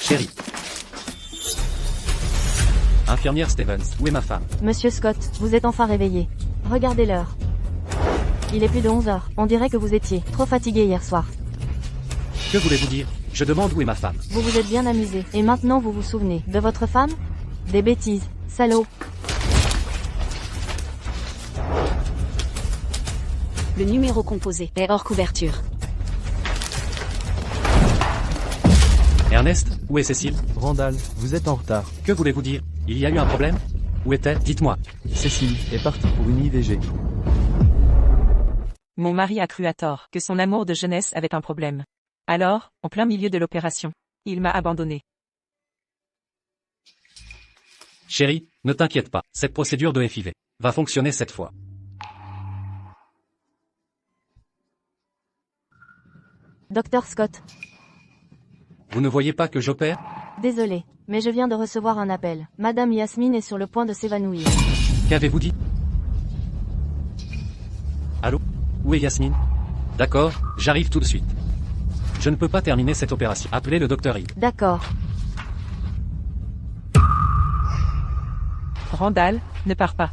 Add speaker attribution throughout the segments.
Speaker 1: Chérie. Infirmière Stevens, où est ma femme?
Speaker 2: Monsieur Scott, vous êtes enfin réveillé. Regardez l'heure. Il est plus de 11 heures. On dirait que vous étiez trop fatigué hier soir.
Speaker 1: Que voulez-vous dire? Je demande où est ma femme.
Speaker 2: Vous vous êtes bien amusé. Et maintenant vous vous souvenez de votre femme? Des bêtises, salaud.
Speaker 3: Le numéro composé est hors couverture.
Speaker 1: Ernest, où est Cécile?
Speaker 4: Randall, vous êtes en retard.
Speaker 1: Que voulez-vous dire? Il y a eu un problème? Où est-elle? Dites-moi.
Speaker 4: Cécile est partie pour une IVG.
Speaker 5: Mon mari a cru à tort que son amour de jeunesse avait un problème. Alors, en plein milieu de l'opération, il m'a abandonné.
Speaker 1: Chérie, ne t'inquiète pas, cette procédure de FIV va fonctionner cette fois.
Speaker 2: Docteur Scott.
Speaker 1: Vous ne voyez pas que j'opère?
Speaker 2: Désolé, mais je viens de recevoir un appel. Madame Yasmine est sur le point de s'évanouir.
Speaker 1: Qu'avez-vous dit? Allô? Où est Yasmine? D'accord, j'arrive tout de suite. Je ne peux pas terminer cette opération. Appelez le docteur Reed.
Speaker 2: D'accord.
Speaker 5: Randall, ne pars pas.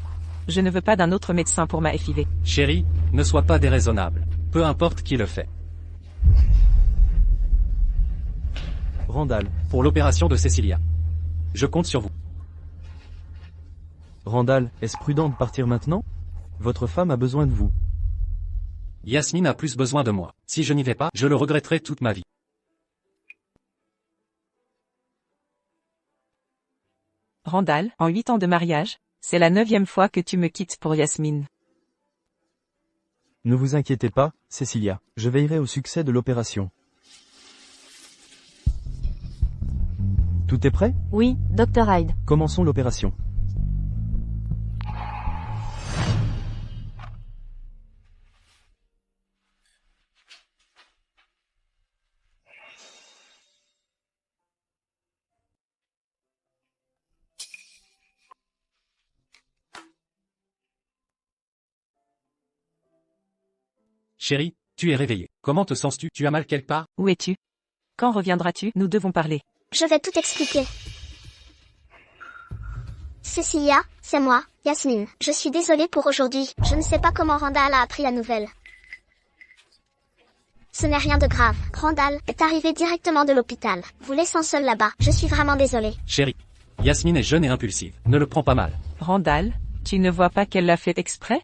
Speaker 5: Je ne veux pas d'un autre médecin pour ma FIV.
Speaker 1: Chérie, ne sois pas déraisonnable. Peu importe qui le fait.
Speaker 4: Randall.
Speaker 1: Pour l'opération de Cecilia. Je compte sur vous.
Speaker 4: Randall, est-ce prudent de partir maintenant? Votre femme a besoin de vous.
Speaker 1: Yasmine a plus besoin de moi. Si je n'y vais pas, je le regretterai toute ma vie.
Speaker 5: Randall, en 8 ans de mariage, c'est la 9e fois que tu me quittes pour Yasmine.
Speaker 4: Ne vous inquiétez pas, Cecilia. Je veillerai au succès de l'opération. Tout est prêt?
Speaker 2: Oui, Dr. Hyde.
Speaker 4: Commençons l'opération.
Speaker 1: Chérie, tu es réveillée. Comment te sens-tu? Tu as mal quelque part?
Speaker 5: Où es-tu? Quand reviendras-tu? Nous devons parler.
Speaker 6: Je vais tout expliquer. Cecilia, c'est moi, Yasmine. Je suis désolée pour aujourd'hui. Je ne sais pas comment Randall a appris la nouvelle. Ce n'est rien de grave. Randall est arrivé directement de l'hôpital, vous laissant seul là-bas. Je suis vraiment désolée.
Speaker 1: Chérie, Yasmine est jeune et impulsive. Ne le prends pas mal.
Speaker 5: Randall, tu ne vois pas qu'elle l'a fait exprès?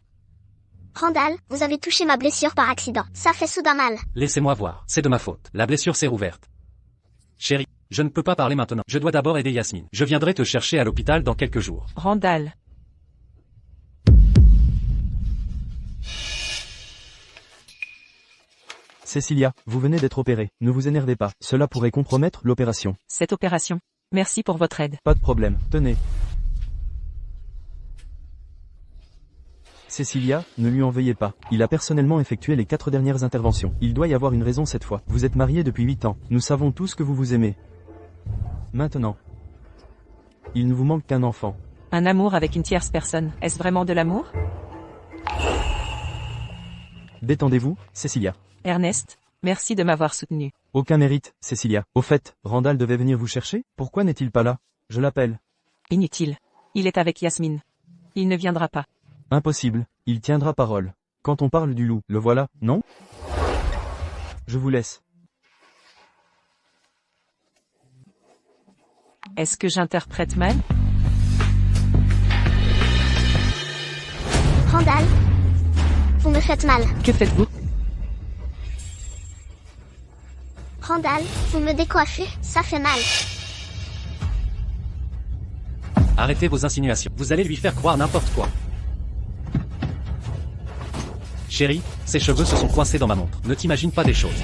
Speaker 6: Randall, vous avez touché ma blessure par accident. Ça fait soudain mal.
Speaker 1: Laissez-moi voir. C'est de ma faute. La blessure s'est rouverte. Chérie, je ne peux pas parler maintenant. Je dois d'abord aider Yasmine. Je viendrai te chercher à l'hôpital dans quelques jours.
Speaker 5: Randall.
Speaker 4: Cecilia, vous venez d'être opérée. Ne vous énervez pas. Cela pourrait compromettre l'opération.
Speaker 5: Cette opération. Merci pour votre aide.
Speaker 4: Pas de problème. Tenez. Cecilia, ne lui en veuillez pas. Il a personnellement effectué les 4 dernières interventions. Il doit y avoir une raison cette fois. Vous êtes mariés depuis 8 ans. Nous savons tous que vous vous aimez. Maintenant. Il ne vous manque qu'un enfant.
Speaker 5: Un amour avec une tierce personne. Est-ce vraiment de l'amour?
Speaker 4: Détendez-vous, Cecilia.
Speaker 5: Ernest, merci de m'avoir soutenu.
Speaker 4: Aucun mérite, Cecilia. Au fait, Randall devait venir vous chercher? Pourquoi n'est-il pas là? Je l'appelle.
Speaker 5: Inutile. Il est avec Yasmine. Il ne viendra pas.
Speaker 4: Impossible, il tiendra parole. Quand on parle du loup, le voilà, non? Je vous laisse.
Speaker 5: Est-ce que j'interprète mal?
Speaker 6: Randall, vous me faites mal.
Speaker 5: Que faites-vous?
Speaker 6: Randall, vous me décoiffez, ça fait mal.
Speaker 1: Arrêtez vos insinuations. Vous allez lui faire croire n'importe quoi. Chérie, ses cheveux se sont coincés dans ma montre. Ne t'imagine pas des choses.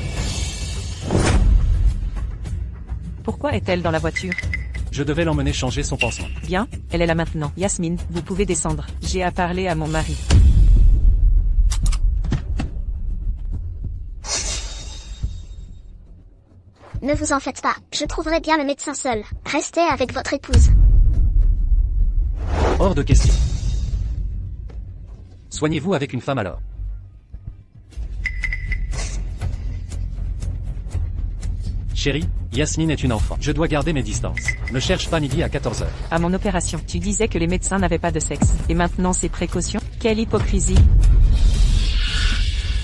Speaker 5: Pourquoi est-elle dans la voiture?
Speaker 1: Je devais l'emmener changer son pansement.
Speaker 5: Bien, elle est là maintenant. Yasmine, vous pouvez descendre. J'ai à parler à mon mari.
Speaker 6: Ne vous en faites pas, je trouverai bien le médecin seul. Restez avec votre épouse.
Speaker 1: Hors de question. Soignez-vous avec une femme alors. Chérie, Yasmine est une enfant. Je dois garder mes distances. Ne cherche pas midi à 14h.
Speaker 5: À mon opération, tu disais que les médecins n'avaient pas de sexe. Et maintenant ces précautions? Quelle hypocrisie!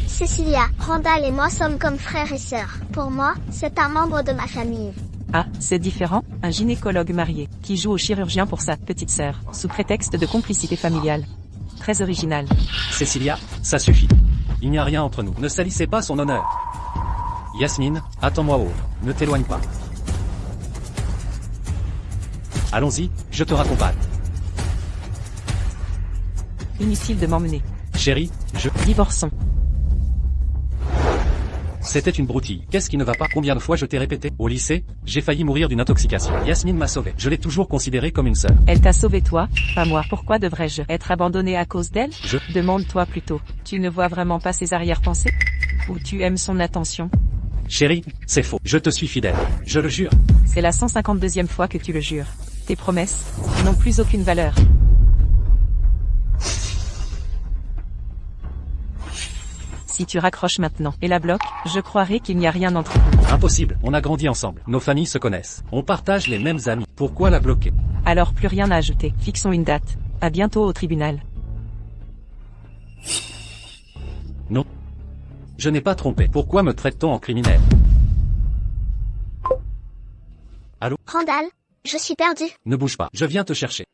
Speaker 6: Cecilia, Randall et moi sommes comme frères et sœurs. Pour moi, c'est un membre de ma famille.
Speaker 5: Ah, c'est différent, un gynécologue marié, qui joue au chirurgien pour sa petite sœur, sous prétexte de complicité familiale. Très original.
Speaker 1: Cecilia, ça suffit. Il n'y a rien entre nous. Ne salissez pas son honneur. Yasmine, attends-moi haut. Ne t'éloigne pas. Allons-y, je te raccompagne.
Speaker 5: Inutile de m'emmener.
Speaker 1: Chérie,
Speaker 5: Divorçons.
Speaker 1: C'était une broutille. Qu'est-ce qui ne va pas? Combien de fois je t'ai répété? Au lycée, j'ai failli mourir d'une intoxication. Yasmine m'a sauvé. Je l'ai toujours considérée comme une sœur.
Speaker 5: Elle t'a sauvé toi, pas moi. Pourquoi devrais-je être abandonné à cause d'elle? Demande-toi plutôt. Tu ne vois vraiment pas ses arrière-pensées? Ou tu aimes son attention?
Speaker 1: Chérie, c'est faux. Je te suis fidèle. Je le jure.
Speaker 5: C'est la 152e fois que tu le jures. Tes promesses n'ont plus aucune valeur. Si tu raccroches maintenant et la bloques, je croirai qu'il n'y a rien entre nous.
Speaker 1: Impossible. On a grandi ensemble. Nos familles se connaissent. On partage les mêmes amis. Pourquoi la bloquer?
Speaker 5: Alors plus rien à ajouter. Fixons une date. À bientôt au tribunal.
Speaker 1: Non. Je n'ai pas trompé. Pourquoi me traite-t-on en criminel? Allô?
Speaker 6: Randall, je suis perdu.
Speaker 1: Ne bouge pas. Je viens te chercher.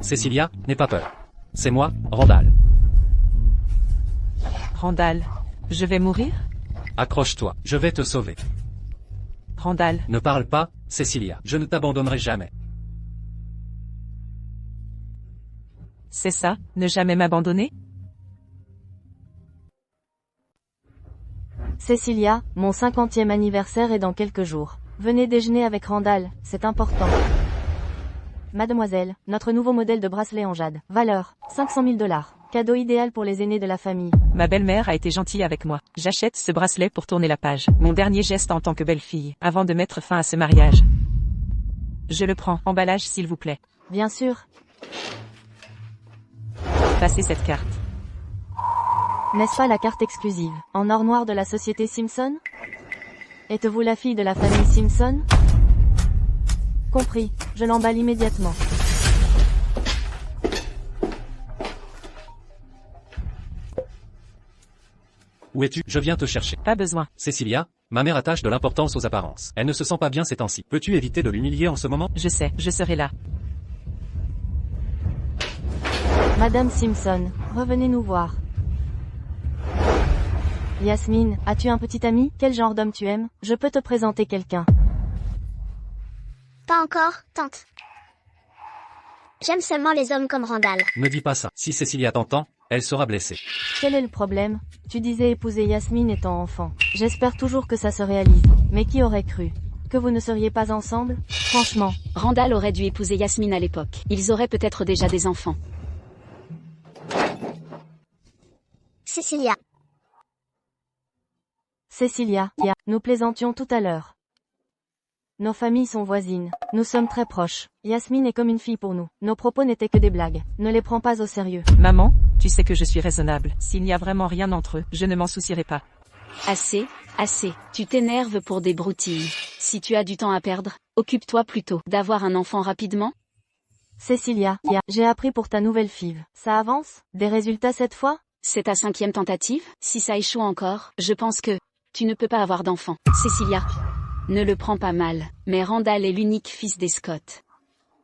Speaker 1: Cecilia, n'aie pas peur. C'est moi, Randall.
Speaker 5: Randall, je vais mourir?
Speaker 1: Accroche-toi, je vais te sauver.
Speaker 5: Randall,
Speaker 1: Ne parle pas, Cecilia. Je ne t'abandonnerai jamais.
Speaker 5: c'est ça, ne jamais m'abandonner?
Speaker 2: Cecilia, mon 50e anniversaire est dans quelques jours. Venez déjeuner avec Randall, c'est important. Mademoiselle, notre nouveau modèle de bracelet en jade. Valeur, 500 000 $. Cadeau idéal pour les aînés de la famille.
Speaker 5: Ma belle-mère a été gentille avec moi. J'achète ce bracelet pour tourner la page. Mon dernier geste en tant que belle-fille, avant de mettre fin à ce mariage. Je le prends. Emballage s'il vous plaît.
Speaker 2: Bien sûr.
Speaker 5: Passez cette carte.
Speaker 2: N'est-ce pas la carte exclusive, en or noir de la société Simpson? Êtes-vous la fille de la famille Simpson? Compris, je l'emballe immédiatement.
Speaker 1: Où es-tu? Je viens te chercher.
Speaker 5: Pas besoin.
Speaker 1: Cecilia, ma mère attache de l'importance aux apparences. Elle ne se sent pas bien ces temps-ci. Peux-tu éviter de l'humilier en ce moment?
Speaker 5: Je sais, je serai là.
Speaker 2: Madame Simpson, revenez nous voir. Yasmine, as-tu un petit ami? Quel genre d'homme tu aimes? Je peux te présenter quelqu'un.
Speaker 6: Pas encore, tante. J'aime seulement les hommes comme Randall.
Speaker 1: Ne dis pas ça. Si Cecilia t'entend, elle sera blessée.
Speaker 2: Quel est le problème? Tu disais épouser Yasmine étant enfant. J'espère toujours que ça se réalise. Mais qui aurait cru? Que vous ne seriez pas ensemble? Franchement.
Speaker 3: Randall aurait dû épouser Yasmine à l'époque. Ils auraient peut-être déjà des enfants.
Speaker 6: Cecilia.
Speaker 2: Cecilia, nous plaisantions tout à l'heure. Nos familles sont voisines. Nous sommes très proches. Yasmine est comme une fille pour nous. Nos propos n'étaient que des blagues. Ne les prends pas au sérieux.
Speaker 5: Maman, tu sais que je suis raisonnable. S'il n'y a vraiment rien entre eux, je ne m'en soucierai pas.
Speaker 3: Assez, assez. Tu t'énerves pour des broutilles. Si tu as du temps à perdre, occupe-toi plutôt d'avoir un enfant rapidement.
Speaker 2: Cecilia, j'ai appris pour ta nouvelle FIV. Ça avance? Des résultats cette fois?
Speaker 3: C'est ta 5e tentative? Si ça échoue encore, je pense que tu ne peux pas avoir d'enfant. Cecilia, ne le prends pas mal, mais Randall est l'unique fils des Scott.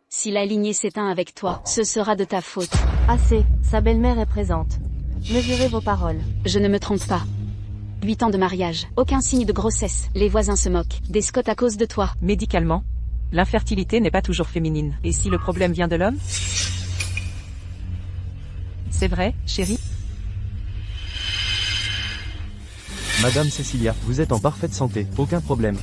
Speaker 3: Si la lignée s'éteint avec toi, ce sera de ta faute.
Speaker 2: Assez, sa belle-mère est présente. Mesurez vos paroles.
Speaker 3: Je ne me trompe pas. 8 ans de mariage, aucun signe de grossesse. Les voisins se moquent des Scott à cause de toi.
Speaker 5: Médicalement, l'infertilité n'est pas toujours féminine. Et si le problème vient de l'homme? C'est vrai, chérie?
Speaker 4: Madame Cecilia, vous êtes en parfaite santé, aucun problème.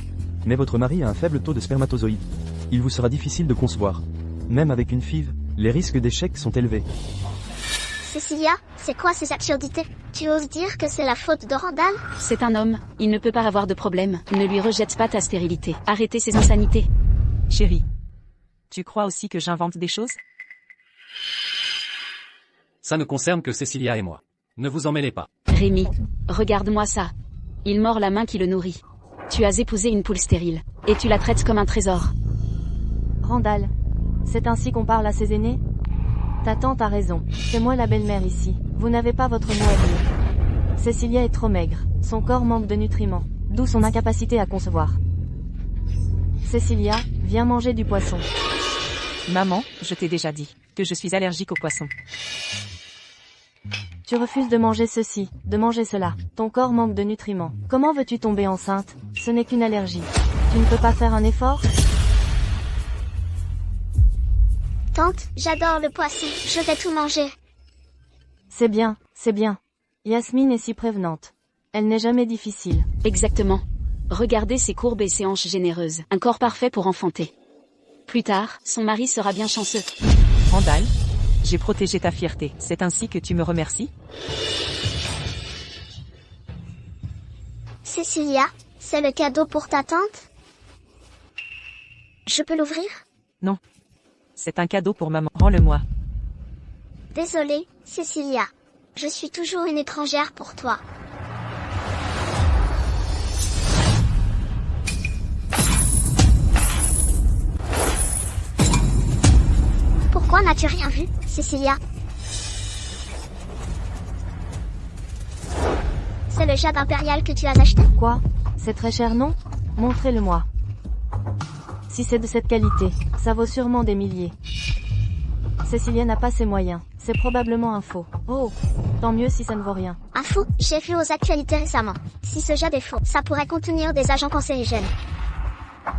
Speaker 4: Mais votre mari a un faible taux de spermatozoïdes. Il vous sera difficile de concevoir. Même avec une FIV, les risques d'échec sont élevés.
Speaker 6: Cécilia, c'est quoi ces absurdités? Tu oses dire que c'est la faute de Randall?
Speaker 3: C'est un homme, il ne peut pas avoir de problème. Ne lui rejette pas ta stérilité. Arrêtez ces insanités.
Speaker 5: Chérie. Tu crois aussi que j'invente des choses?
Speaker 1: Ça ne concerne que Cécilia et moi. Ne vous en mêlez pas.
Speaker 3: Rémi, regarde-moi ça. Il mord la main qui le nourrit. Tu as épousé une poule stérile. Et tu la traites comme un trésor.
Speaker 2: Randall, c'est ainsi qu'on parle à ses aînés? Ta tante a raison. C'est moi la belle-mère ici. Vous n'avez pas votre mot à dire. Cécilia est trop maigre. Son corps manque de nutriments. D'où son incapacité à concevoir. Cécilia, viens manger du poisson.
Speaker 5: Maman, je t'ai déjà dit que je suis allergique aux poissons.
Speaker 2: Tu refuses de manger ceci, de manger cela. Ton corps manque de nutriments. Comment veux-tu tomber enceinte? Ce n'est qu'une allergie. Tu ne peux pas faire un effort?
Speaker 6: Tante, j'adore le poisson. Je vais tout manger.
Speaker 2: C'est bien, c'est bien. Yasmine est si prévenante. Elle n'est jamais difficile.
Speaker 3: Exactement. Regardez ses courbes et ses hanches généreuses. Un corps parfait pour enfanter. Plus tard, son mari sera bien chanceux.
Speaker 5: Randall, j'ai protégé ta fierté. C'est ainsi que tu me remercies?
Speaker 6: Cécilia, c'est le cadeau pour ta tante? Je peux l'ouvrir?
Speaker 5: Non. C'est un cadeau pour maman. Rends-le-moi.
Speaker 6: Désolée, Cécilia. Je suis toujours une étrangère pour toi. Pourquoi n'as-tu rien vu, Cécilia? C'est le jade impérial que tu as acheté?
Speaker 2: Quoi? C'est très cher, non? Montrez-le-moi. Si c'est de cette qualité, ça vaut sûrement des milliers. Cécilia n'a pas ses moyens. C'est probablement un faux. Oh, tant mieux si ça ne vaut rien.
Speaker 6: Un faux? J'ai vu aux actualités récemment. Si ce jade est faux, ça pourrait contenir des agents cancérigènes.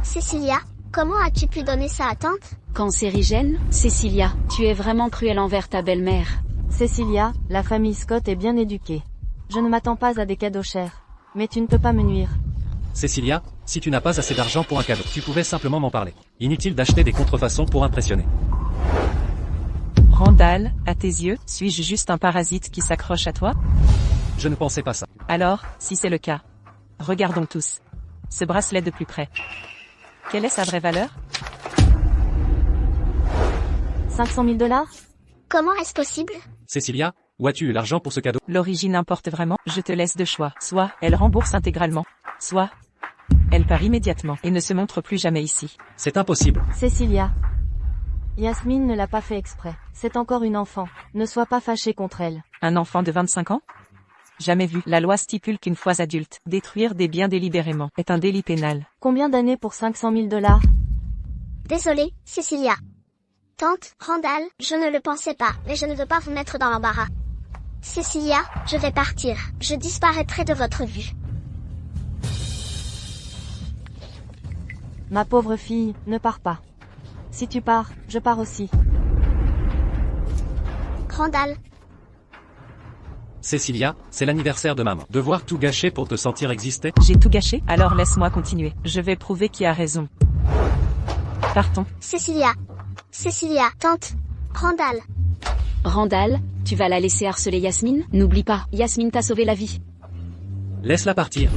Speaker 6: Cécilia, comment as-tu pu donner ça à tante?
Speaker 3: Cancérigène? Cécilia, tu es vraiment cruelle envers ta belle-mère.
Speaker 2: Cécilia, la famille Scott est bien éduquée. Je ne m'attends pas à des cadeaux chers. Mais tu ne peux pas me nuire.
Speaker 1: Cécilia, si tu n'as pas assez d'argent pour un cadeau, tu pouvais simplement m'en parler. Inutile d'acheter des contrefaçons pour impressionner.
Speaker 5: Randall, à tes yeux, suis-je juste un parasite qui s'accroche à toi?
Speaker 1: Je ne pensais pas ça.
Speaker 5: Alors, si c'est le cas, regardons tous ce bracelet de plus près. Quelle est sa vraie valeur?
Speaker 2: 500 000 $?
Speaker 6: Comment est-ce possible?
Speaker 1: Cécilia, où as-tu eu l'argent pour ce cadeau?
Speaker 5: L'origine importe vraiment? Je te laisse deux choix. Soit elle rembourse intégralement, soit elle part immédiatement et ne se montre plus jamais ici.
Speaker 1: C'est impossible.
Speaker 2: Cécilia. Yasmine ne l'a pas fait exprès. C'est encore une enfant. Ne sois pas fâché contre elle.
Speaker 5: Un enfant de 25 ans? Jamais vu. La loi stipule qu'une fois adulte, détruire des biens délibérément est un délit pénal.
Speaker 2: Combien d'années pour 500 000 $?
Speaker 6: Désolée, Cécilia. Tante, Randall, je ne le pensais pas, mais je ne veux pas vous mettre dans l'embarras. Cécilia, je vais partir. Je disparaîtrai de votre vue.
Speaker 2: Ma pauvre fille, ne pars pas. Si tu pars, je pars aussi.
Speaker 6: Randall,
Speaker 1: Cécilia, c'est l'anniversaire de maman. Devoir tout gâcher pour te sentir exister?
Speaker 5: J'ai tout gâché? Alors laisse-moi continuer. Je vais prouver qui a raison. Partons.
Speaker 6: Cécilia. Cécilia, tante, Randall.
Speaker 3: Randall, tu vas la laisser harceler Yasmine? N'oublie pas, Yasmine t'a sauvé la vie.
Speaker 1: Laisse-la partir.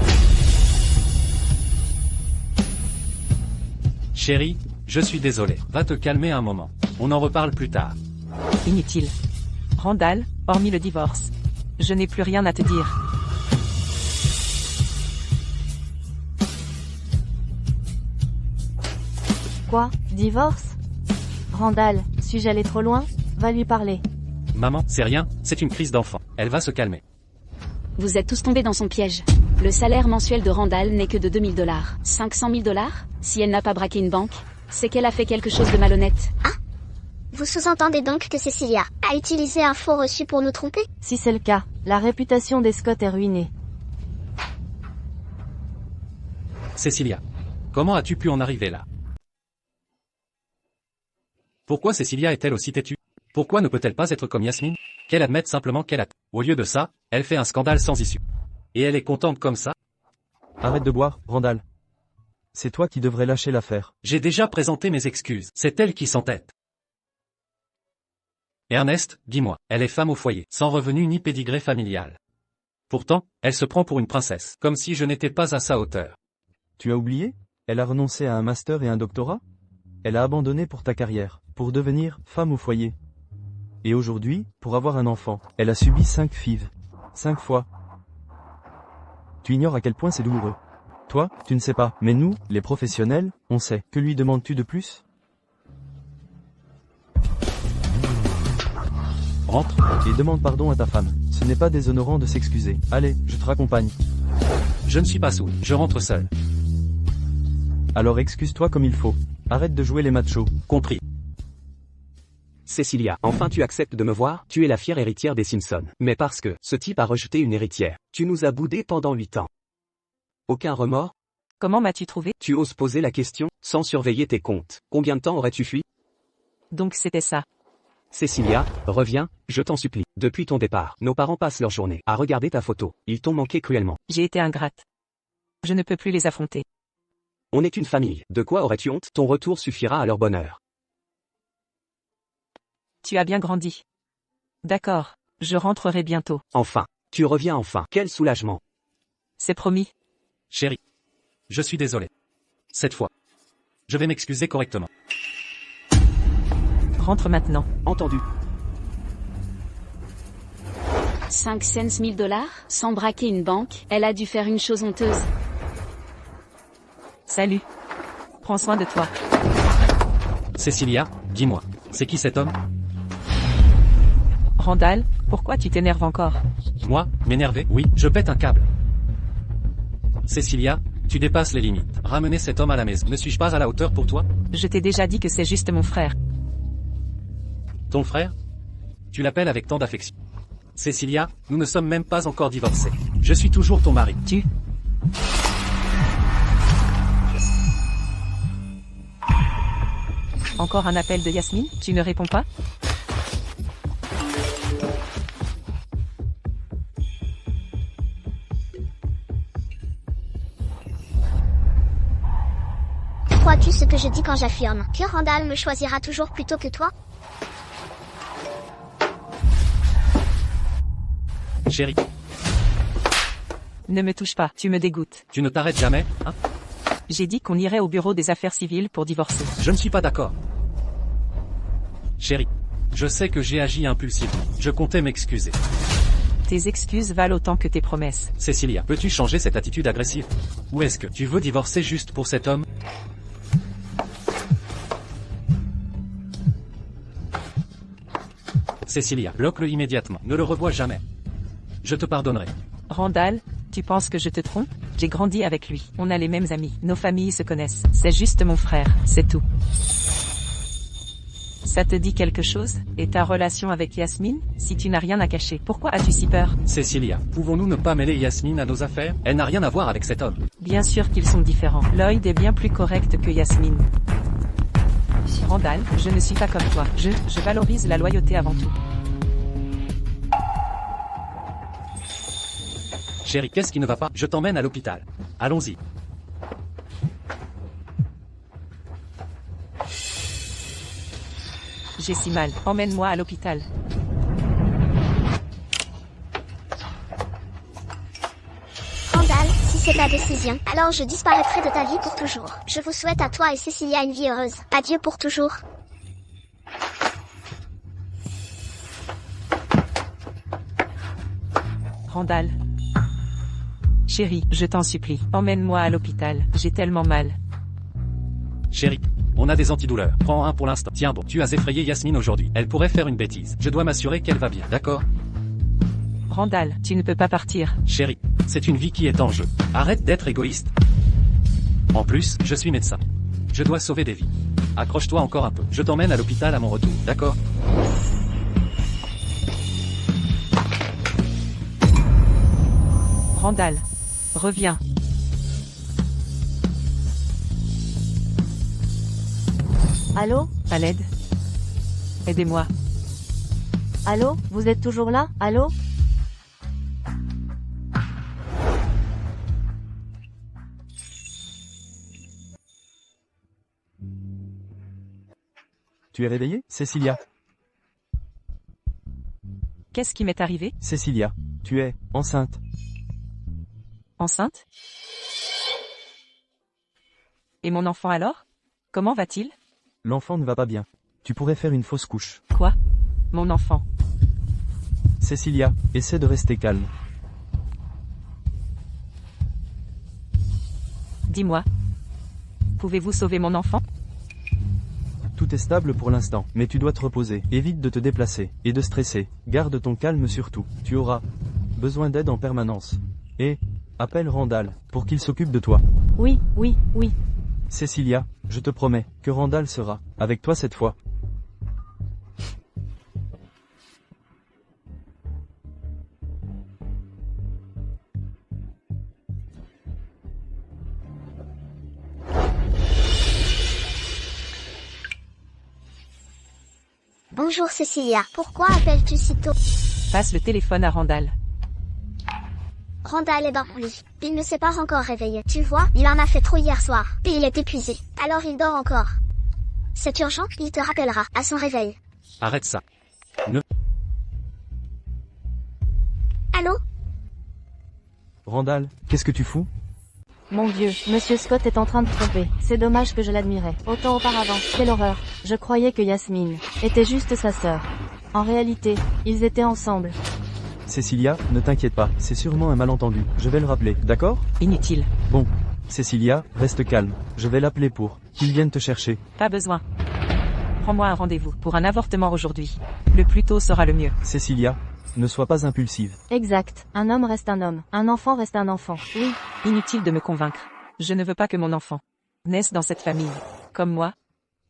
Speaker 1: Chérie, je suis désolé. Va te calmer un moment. On en reparle plus tard.
Speaker 5: Inutile. Randall, hormis le divorce, je n'ai plus rien à te dire.
Speaker 2: Quoi? Divorce? Randall, suis-je allé trop loin? Va lui parler.
Speaker 1: Maman, c'est rien, c'est une crise d'enfant. Elle va se calmer.
Speaker 3: Vous êtes tous tombés dans son piège. Le salaire mensuel de Randall n'est que de 2000 $. 500 000 $? Si elle n'a pas braqué une banque, c'est qu'elle a fait quelque chose de malhonnête.
Speaker 6: Vous sous-entendez donc que Cécilia a utilisé un faux reçu pour nous tromper?
Speaker 2: Si c'est le cas, la réputation des Scott est ruinée.
Speaker 1: Cécilia, comment as-tu pu en arriver là? Pourquoi Cécilia est-elle aussi têtue? Pourquoi ne peut-elle pas être comme Yasmine? Qu'elle admette simplement qu'elle a... Au lieu de ça, elle fait un scandale sans issue. Et elle est contente comme ça?
Speaker 4: Arrête de boire, Randall. C'est toi qui devrais lâcher l'affaire.
Speaker 1: J'ai déjà présenté mes excuses. C'est elle qui s'entête. Ernest, dis-moi, elle est femme au foyer, sans revenu ni pédigré familial. Pourtant, elle se prend pour une princesse, comme si je n'étais pas à sa hauteur.
Speaker 4: Tu as oublié? Elle a renoncé à un master et un doctorat? Elle a abandonné pour ta carrière, pour devenir femme au foyer. Et aujourd'hui, pour avoir un enfant, elle a subi 5 FIV. 5 fois. Tu ignores à quel point c'est douloureux. Toi, tu ne sais pas, mais nous, les professionnels, on sait. Que lui demandes-tu de plus?
Speaker 1: Rentre.
Speaker 4: Et demande pardon à ta femme. Ce n'est pas déshonorant de s'excuser. Allez, je te raccompagne.
Speaker 1: Je ne suis pas saoul, je rentre seul.
Speaker 4: Alors excuse-toi comme il faut. Arrête de jouer les machos.
Speaker 1: Compris.
Speaker 7: Cecilia, enfin tu acceptes de me voir, tu es la fière héritière des Simpsons. Mais parce que, ce type a rejeté une héritière, tu nous as boudé pendant 8 ans. Aucun remords?
Speaker 5: Comment m'as-tu trouvé?
Speaker 7: Tu oses poser la question, sans surveiller tes comptes. Combien de temps aurais-tu fui?
Speaker 5: Donc c'était ça.
Speaker 7: Cecilia, reviens, je t'en supplie. Depuis ton départ, nos parents passent leur journée à regarder ta photo. Ils t'ont manqué cruellement.
Speaker 5: J'ai été ingrate. Je ne peux plus les affronter.
Speaker 7: On est une famille. De quoi aurais-tu honte? Ton retour suffira à leur bonheur.
Speaker 5: Tu as bien grandi. D'accord, je rentrerai bientôt.
Speaker 7: Enfin. Tu reviens enfin. Quel soulagement.
Speaker 5: C'est promis.
Speaker 1: Chérie. Je suis désolé. Cette fois. Je vais m'excuser correctement.
Speaker 5: Rentre maintenant.
Speaker 7: Entendu.
Speaker 3: 5 cents $1000? Sans braquer une banque, elle a dû faire une chose honteuse.
Speaker 5: Salut. Prends soin de toi.
Speaker 1: Cecilia, dis-moi, c'est qui cet homme?
Speaker 5: Randall, pourquoi tu t'énerves encore?
Speaker 1: Moi, m'énerver? Oui, je pète un câble. Cecilia, tu dépasses les limites. Ramener cet homme à la maison. Ne suis-je pas à la hauteur pour toi?
Speaker 5: Je t'ai déjà dit que c'est juste mon frère.
Speaker 1: Ton frère? Tu l'appelles avec tant d'affection. Cecilia, nous ne sommes même pas encore divorcés. Je suis toujours ton mari.
Speaker 5: Tu? Encore un appel de Yasmine? Tu ne réponds pas?
Speaker 6: Crois-tu ce que je dis quand j'affirme que Randall me choisira toujours plutôt que toi?
Speaker 1: Chérie,
Speaker 5: Ne me touche pas, tu me dégoûtes.
Speaker 1: tu ne t'arrêtes jamais, hein?
Speaker 5: J'ai dit qu'on irait au bureau des affaires civiles pour divorcer.
Speaker 1: Je ne suis pas d'accord. Chérie, je sais que j'ai agi impulsivement. Je comptais m'excuser.
Speaker 5: Tes excuses valent autant que tes promesses.
Speaker 1: Cecilia, peux-tu changer cette attitude agressive? Ou est-ce que tu veux divorcer juste pour cet homme? Cecilia, bloque-le immédiatement. Ne le revois jamais. Je te pardonnerai.
Speaker 5: Randall, tu penses que je te trompe? J'ai grandi avec lui. On a les mêmes amis. Nos familles se connaissent. C'est juste mon frère, c'est tout. Ça te dit quelque chose? Et ta relation avec Yasmine? Si tu n'as rien à cacher, pourquoi as-tu si peur?
Speaker 1: Cecilia, pouvons-nous ne pas mêler Yasmine à nos affaires? Elle n'a rien à voir avec cet homme.
Speaker 5: Bien sûr qu'ils sont différents. Lloyd est bien plus correct que Yasmine. Randall, je ne suis pas comme toi. Je valorise la loyauté avant tout.
Speaker 1: Chérie, qu'est-ce qui ne va pas? Je t'emmène à l'hôpital. Allons-y.
Speaker 5: J'ai si mal. Emmène-moi à l'hôpital.
Speaker 6: Randall, si c'est ta décision, alors je disparaîtrai de ta vie pour toujours. Je vous souhaite à toi et Cecilia une vie heureuse. Adieu pour toujours.
Speaker 5: Randall. Chérie, je t'en supplie, emmène-moi à l'hôpital. J'ai tellement mal.
Speaker 1: Chérie, on a des antidouleurs. Prends un pour l'instant. Tiens bon, tu as effrayé Yasmine aujourd'hui. Elle pourrait faire une bêtise. Je dois m'assurer qu'elle va bien, d'accord?
Speaker 5: Randall, tu ne peux pas partir.
Speaker 1: Chérie, c'est une vie qui est en jeu. Arrête d'être égoïste. En plus, je suis médecin. Je dois sauver des vies. Accroche-toi encore un peu. Je t'emmène à l'hôpital à mon retour, d'accord?
Speaker 5: Randall. Reviens.
Speaker 2: Allô?
Speaker 5: À l'aide. Aidez-moi.
Speaker 2: Allô? Vous êtes toujours là? Allô?
Speaker 4: Tu es réveillée, Cecilia?
Speaker 5: Qu'est-ce qui m'est arrivé?
Speaker 4: Cécilia, tu es enceinte.
Speaker 5: Enceinte? Et mon enfant alors? Comment va-t-il?
Speaker 4: L'enfant ne va pas bien. Tu pourrais faire une fausse couche.
Speaker 5: Quoi? Mon enfant.
Speaker 4: Cécilia, essaie de rester calme.
Speaker 5: Dis-moi. Pouvez-vous sauver mon enfant?
Speaker 4: Tout est stable pour l'instant, mais tu dois te reposer. Évite de te déplacer et de stresser. Garde ton calme surtout. Tu auras besoin d'aide en permanence. Et appelle Randall pour qu'il s'occupe de toi.
Speaker 2: Oui, oui, oui.
Speaker 4: Cécilia, je te promets que Randall sera avec toi cette fois.
Speaker 6: Bonjour Cécilia, pourquoi appelles-tu si tôt?
Speaker 5: Passe le téléphone à Randall.
Speaker 6: Randall est dans mon lit. Il ne s'est pas encore réveillé. Tu vois, il en a fait trop hier soir. Puis il est épuisé. Alors il dort encore. C'est urgent, il te rappellera à son réveil.
Speaker 1: Arrête ça.
Speaker 6: Allô?
Speaker 4: Randall, qu'est-ce que tu fous?
Speaker 2: Mon Dieu, Monsieur Scott est en train de tromper. C'est dommage que je l'admirais. Autant auparavant. Quelle horreur. Je croyais que Yasmine était juste sa sœur. En réalité, ils étaient ensemble.
Speaker 4: Cécilia, ne t'inquiète pas, c'est sûrement un malentendu. Je vais le rappeler, d'accord?
Speaker 5: Inutile.
Speaker 4: Bon. Cécilia, reste calme. Je vais l'appeler pour qu'il vienne te chercher.
Speaker 5: Pas besoin. Prends-moi un rendez-vous pour un avortement aujourd'hui. Le plus tôt sera le mieux.
Speaker 4: Cécilia, ne sois pas impulsive.
Speaker 2: Exact. Un homme reste un homme. Un enfant reste un enfant. Oui.
Speaker 5: Inutile de me convaincre. Je ne veux pas que mon enfant naisse dans cette famille. Comme moi.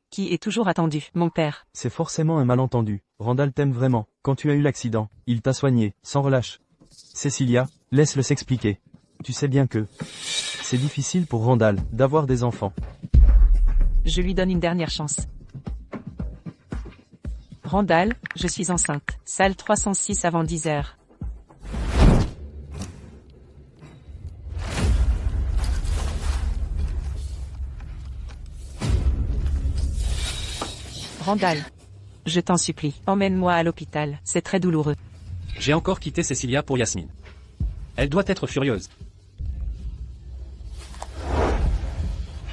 Speaker 5: Qui est toujours attendu, mon père.
Speaker 4: C'est forcément un malentendu. Randall t'aime vraiment. Quand tu as eu l'accident, il t'a soigné, sans relâche. Cécilia, laisse-le s'expliquer. Tu sais bien que c'est difficile pour Randall d'avoir des enfants.
Speaker 5: Je lui donne une dernière chance. Randall, je suis enceinte. Salle 306 avant 10 heures. Randall, je t'en supplie, emmène-moi à l'hôpital, c'est très douloureux.
Speaker 1: J'ai encore quitté Cécilia pour Yasmine. Elle doit être furieuse.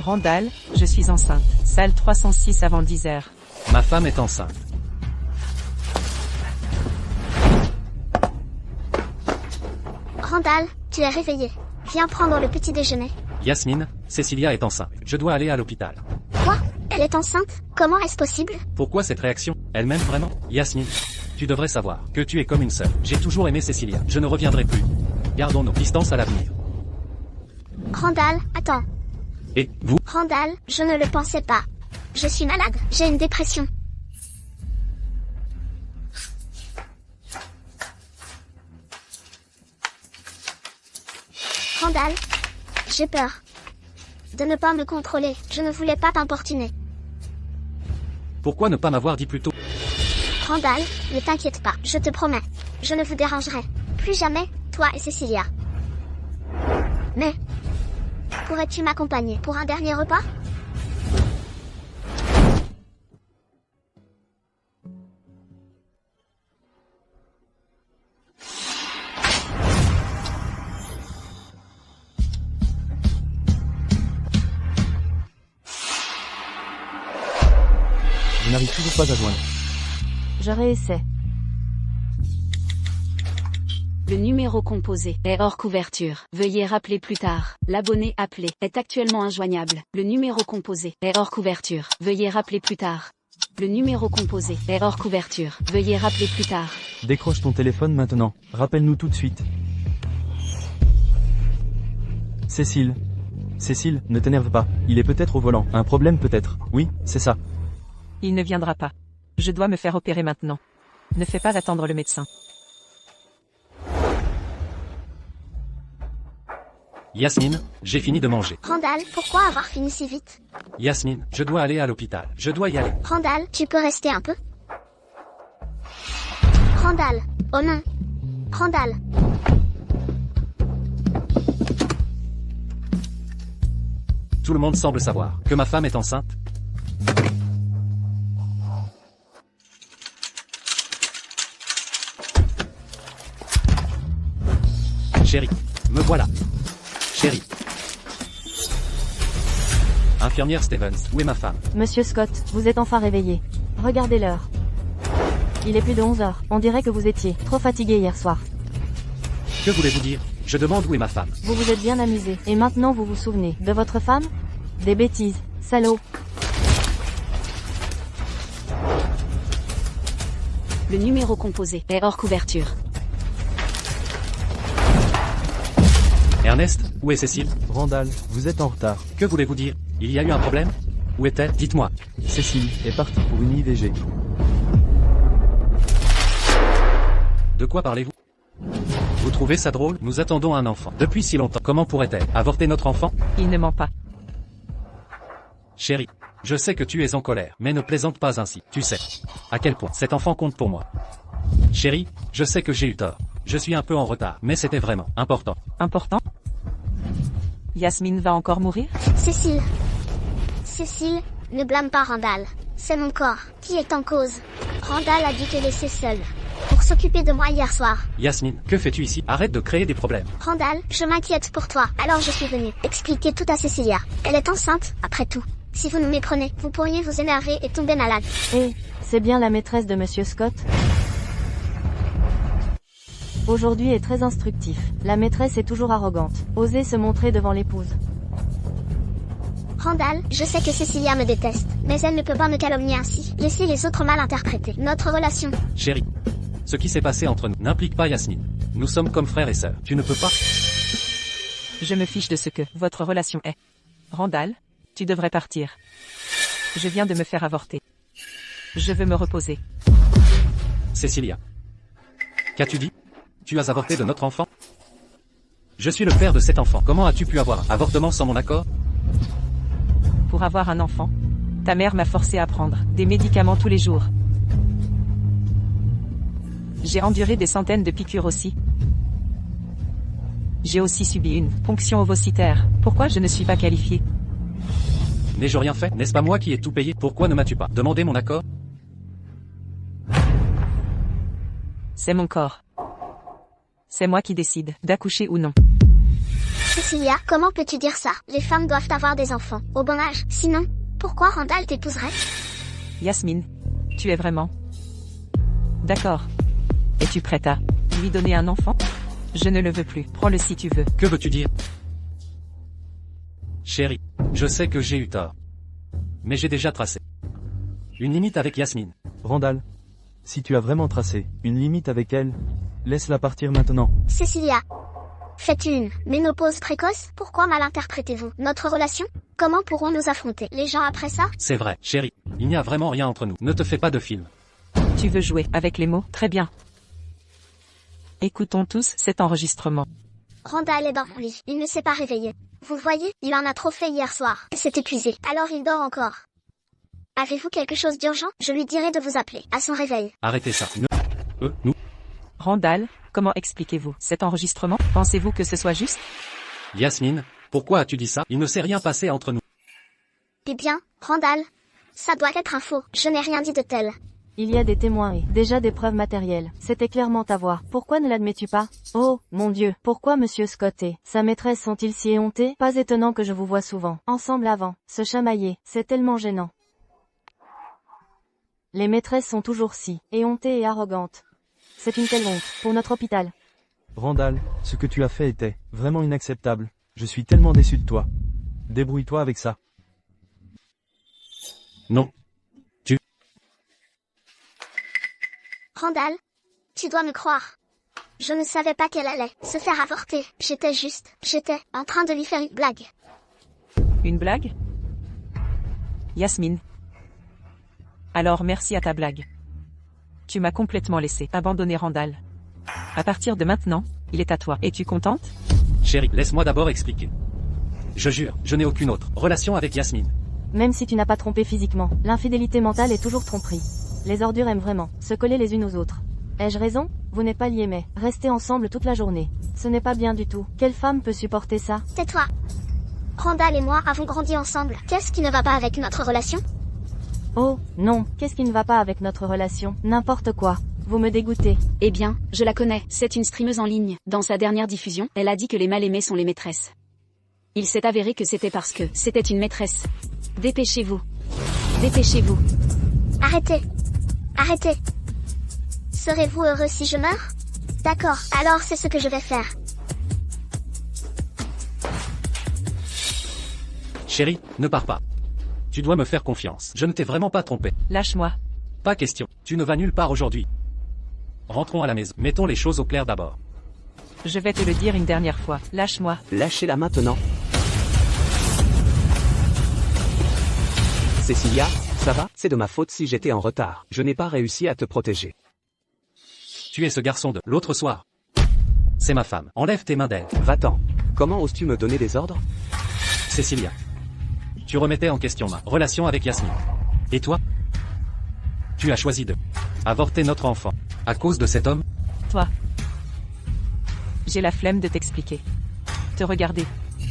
Speaker 5: Randall, je suis enceinte. Salle 306 avant 10 heures.
Speaker 1: Ma femme est enceinte.
Speaker 6: Randall, tu es réveillé. Viens prendre le petit déjeuner.
Speaker 1: Yasmine, Cécilia est enceinte. Je dois aller à l'hôpital.
Speaker 6: Quoi? Elle est enceinte? Comment est-ce possible?
Speaker 1: Pourquoi cette réaction? Elle m'aime vraiment? Yasmine, tu devrais savoir que tu es comme une sœur. J'ai toujours aimé Cécilia. Je ne reviendrai plus. Gardons nos distances à l'avenir.
Speaker 6: Randall, attends.
Speaker 1: Et vous?
Speaker 6: Randall, je ne le pensais pas. Je suis malade. J'ai une dépression. Randall, j'ai peur de ne pas me contrôler. Je ne voulais pas t'importuner.
Speaker 1: Pourquoi ne pas m'avoir dit plus tôt?
Speaker 6: Randall, ne t'inquiète pas. Je te promets. Je ne vous dérangerai plus jamais, toi et Cécilia. Mais, pourrais-tu m'accompagner pour un dernier repas?
Speaker 4: Je n'arrive toujours pas à joindre.
Speaker 2: Je réessaie.
Speaker 3: Le numéro composé est hors couverture. Veuillez rappeler plus tard. L'abonné appelé est actuellement injoignable. Le numéro composé est hors couverture. Veuillez rappeler plus tard. Le numéro composé est hors couverture. Veuillez rappeler plus tard.
Speaker 4: Décroche ton téléphone maintenant. Rappelle-nous tout de suite. Cécile. Cécile, ne t'énerve pas. Il est peut-être au volant. Un problème peut-être. Oui, c'est ça.
Speaker 5: Il ne viendra pas. Je dois me faire opérer maintenant. Ne fais pas attendre le médecin.
Speaker 1: Yasmine, j'ai fini de manger.
Speaker 6: Randall, pourquoi avoir fini si vite?
Speaker 1: Yasmine, je dois aller à l'hôpital. Je dois y aller.
Speaker 6: Randall, tu peux rester un peu? Randall, oh non. Randall.
Speaker 1: Tout le monde semble savoir que ma femme est enceinte. Chérie, me voilà. Chérie. Infirmière Stevens, où est ma femme?
Speaker 2: Monsieur Scott, vous êtes enfin réveillé. Regardez l'heure. Il est plus de 11 heures. On dirait que vous étiez trop fatigué hier soir.
Speaker 1: Que voulez-vous dire? Je demande où est ma femme.
Speaker 2: Vous vous êtes bien amusé. Et maintenant vous vous souvenez de votre femme? Des bêtises. Salaud.
Speaker 3: Le numéro composé est hors couverture.
Speaker 1: Ernest, où est Cécile?
Speaker 4: Randall, vous êtes en retard.
Speaker 1: Que voulez-vous dire? Il y a eu un problème? Où est-elle? Dites-moi.
Speaker 4: Cécile est partie pour une IVG.
Speaker 1: De quoi parlez-vous? Vous trouvez ça drôle? Nous attendons un enfant depuis si longtemps. Comment pourrait-elle avorter notre enfant?
Speaker 5: Il ne ment pas.
Speaker 1: Chérie, je sais que tu es en colère, mais ne plaisante pas ainsi. Tu sais à quel point cet enfant compte pour moi. Chérie, je sais que j'ai eu tort. Je suis un peu en retard, mais c'était vraiment important.
Speaker 5: Important? Yasmine va encore mourir?
Speaker 6: Cécile. Cécile, ne blâme pas Randall. C'est mon corps qui est en cause. Randall a dû te laisser seule pour s'occuper de moi hier soir.
Speaker 1: Yasmine, que fais-tu ici? Arrête de créer des problèmes.
Speaker 6: Randall, je m'inquiète pour toi. Alors je suis venue expliquer tout à Cecilia. Elle est enceinte, après tout. Si vous nous méprenez, vous pourriez vous énerver et tomber malade.
Speaker 2: Et, c'est bien la maîtresse de Monsieur Scott? Aujourd'hui est très instructif. La maîtresse est toujours arrogante. Osez se montrer devant l'épouse.
Speaker 6: Randall, je sais que Cecilia me déteste, mais elle ne peut pas me calomnier ainsi. Laissez les autres mal interpréter notre relation.
Speaker 1: Chérie, ce qui s'est passé entre nous n'implique pas Yasmine. Nous sommes comme frères et sœurs. Tu ne peux pas...
Speaker 5: Je me fiche de ce que votre relation est. Randall, tu devrais partir. Je viens de me faire avorter. Je veux me reposer.
Speaker 1: Cécilia. Qu'as-tu dit? Tu as avorté de notre enfant? Je suis le père de cet enfant. Comment as-tu pu avoir un avortement sans mon accord?
Speaker 5: Pour avoir un enfant, ta mère m'a forcé à prendre des médicaments tous les jours. J'ai enduré des centaines de piqûres aussi. J'ai aussi subi une ponction ovocitaire. Pourquoi je ne suis pas qualifiée?
Speaker 1: N'ai-je rien fait? N'est-ce pas moi qui ai tout payé? Pourquoi ne m'as-tu pas demandé mon accord?
Speaker 5: C'est mon corps. C'est moi qui décide d'accoucher ou non.
Speaker 6: Cecilia, comment peux-tu dire ça? Les femmes doivent avoir des enfants, au bon âge. Sinon, pourquoi Randall t'épouserait?
Speaker 5: Yasmine, tu es vraiment... D'accord. Es-tu prête à lui donner un enfant? Je ne le veux plus. Prends-le si tu veux.
Speaker 1: Que veux-tu dire? Chérie, je sais que j'ai eu tort. Mais j'ai déjà tracé une limite avec Yasmine.
Speaker 4: Randall, si tu as vraiment tracé une limite avec elle, laisse-la partir maintenant.
Speaker 6: Cecilia, fais-tu une ménopause précoce? Pourquoi mal interprétez-vous notre relation? Comment pourrons nous affronter les gens après ça?
Speaker 1: C'est vrai, chérie. Il n'y a vraiment rien entre nous. Ne te fais pas de film.
Speaker 5: Tu veux jouer avec les mots? Très bien. Écoutons tous cet enregistrement.
Speaker 6: Randall est dans mon lit. Il ne s'est pas réveillé. Vous voyez, il en a trop fait hier soir. Il s'est épuisé. Alors il dort encore. Avez-vous quelque chose d'urgent? Je lui dirai de vous appeler à son réveil.
Speaker 1: Arrêtez ça. Nous.
Speaker 5: Randall, comment expliquez-vous cet enregistrement? Pensez-vous que ce soit juste?
Speaker 1: Yasmine, pourquoi as-tu dit ça? Il ne s'est rien passé entre nous.
Speaker 6: Eh bien, Randall, ça doit être un faux. Je n'ai rien dit de tel.
Speaker 2: Il y a des témoins et déjà des preuves matérielles. C'était clairement ta voix. Pourquoi ne l'admets-tu pas? Oh, mon Dieu, pourquoi Monsieur Scott et sa maîtresse sont-ils si éhontés? Pas étonnant que je vous vois souvent ensemble avant, se chamailler, c'est tellement gênant. Les maîtresses sont toujours si éhontées et arrogantes. C'est une telle honte pour notre hôpital.
Speaker 4: Randall, ce que tu as fait était vraiment inacceptable. Je suis tellement déçu de toi. Débrouille-toi avec ça.
Speaker 1: Non.
Speaker 6: Randall, tu dois me croire. Je ne savais pas qu'elle allait se faire avorter. J'étais en train de lui faire une blague.
Speaker 5: Une blague? Yasmine. Alors merci à ta blague. Tu m'as complètement laissé abandonner Randall. À partir de maintenant, il est à toi. Es-tu contente?
Speaker 1: Chérie, laisse-moi d'abord expliquer. Je jure, je n'ai aucune autre relation avec Yasmine.
Speaker 2: Même si tu n'as pas trompé physiquement, l'infidélité mentale est toujours tromperie. Les ordures aiment vraiment se coller les unes aux autres. Ai-je raison? Vous n'êtes pas liés mais restez ensemble toute la journée. Ce n'est pas bien du tout. Quelle femme peut supporter ça?
Speaker 6: Tais-toi. Randall et moi avons grandi ensemble. Qu'est-ce qui ne va pas avec notre relation?
Speaker 2: Oh, non, qu'est-ce qui ne va pas avec notre relation? N'importe quoi. Vous me dégoûtez.
Speaker 3: Eh bien, je la connais, c'est une streameuse en ligne. Dans sa dernière diffusion, elle a dit que les mal-aimés sont les maîtresses. Il s'est avéré que c'était parce que c'était une maîtresse. Dépêchez-vous. Dépêchez-vous.
Speaker 6: Arrêtez. Arrêtez. Serez-vous heureux si je meurs? D'accord, alors c'est ce que je vais faire.
Speaker 1: Chérie, ne pars pas. Tu dois me faire confiance. Je ne t'ai vraiment pas trompé.
Speaker 5: Lâche-moi.
Speaker 1: Pas question. Tu ne vas nulle part aujourd'hui. Rentrons à la maison. Mettons les choses au clair d'abord.
Speaker 5: Je vais te le dire une dernière fois. Lâche-moi.
Speaker 7: Lâchez-la maintenant. Cécilia, ça va? C'est de ma faute si j'étais en retard. Je n'ai pas réussi à te protéger.
Speaker 1: Tu es ce garçon de l'autre soir. C'est ma femme. Enlève tes mains d'elle.
Speaker 7: Va-t'en. Comment oses-tu me donner des ordres?
Speaker 1: Cécilia. Tu remettais en question ma relation avec Yasmine. Et toi? Tu as choisi de avorter notre enfant. À cause de cet homme?
Speaker 5: Toi. J'ai la flemme de t'expliquer. Te regarder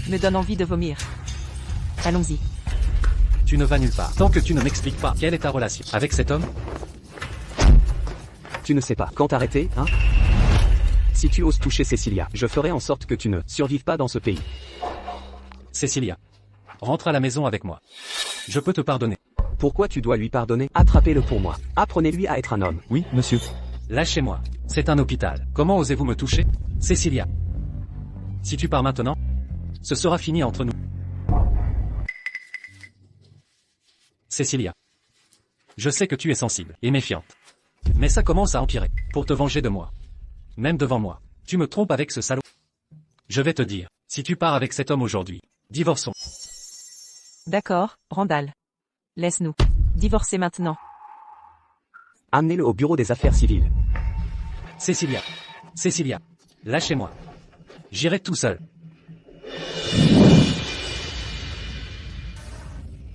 Speaker 5: me donne envie de vomir. Allons-y.
Speaker 1: Tu ne vas nulle part. Tant que tu ne m'expliques pas quelle est ta relation avec cet homme?
Speaker 7: Tu ne sais pas quand t'arrêter, hein? Si tu oses toucher Cécilia, je ferai en sorte que tu ne survives pas dans ce pays.
Speaker 1: Cécilia. Rentre à la maison avec moi. Je peux te pardonner.
Speaker 7: Pourquoi tu dois lui pardonner? Attrapez-le pour moi. Apprenez-lui à être un homme.
Speaker 4: Oui, monsieur.
Speaker 1: Lâchez-moi. C'est un hôpital. Comment osez-vous me toucher? Cécilia. Si tu pars maintenant, ce sera fini entre nous. Cécilia. Je sais que tu es sensible et méfiante. Mais ça commence à empirer. Pour te venger de moi. Même devant moi. Tu me trompes avec ce salaud. Je vais te dire. Si tu pars avec cet homme aujourd'hui, divorçons.
Speaker 5: D'accord, Randall. Laisse-nous. Divorcer maintenant.
Speaker 7: Amenez-le au bureau des affaires civiles.
Speaker 1: Cécilia. Cécilia. Lâchez-moi. J'irai tout seul.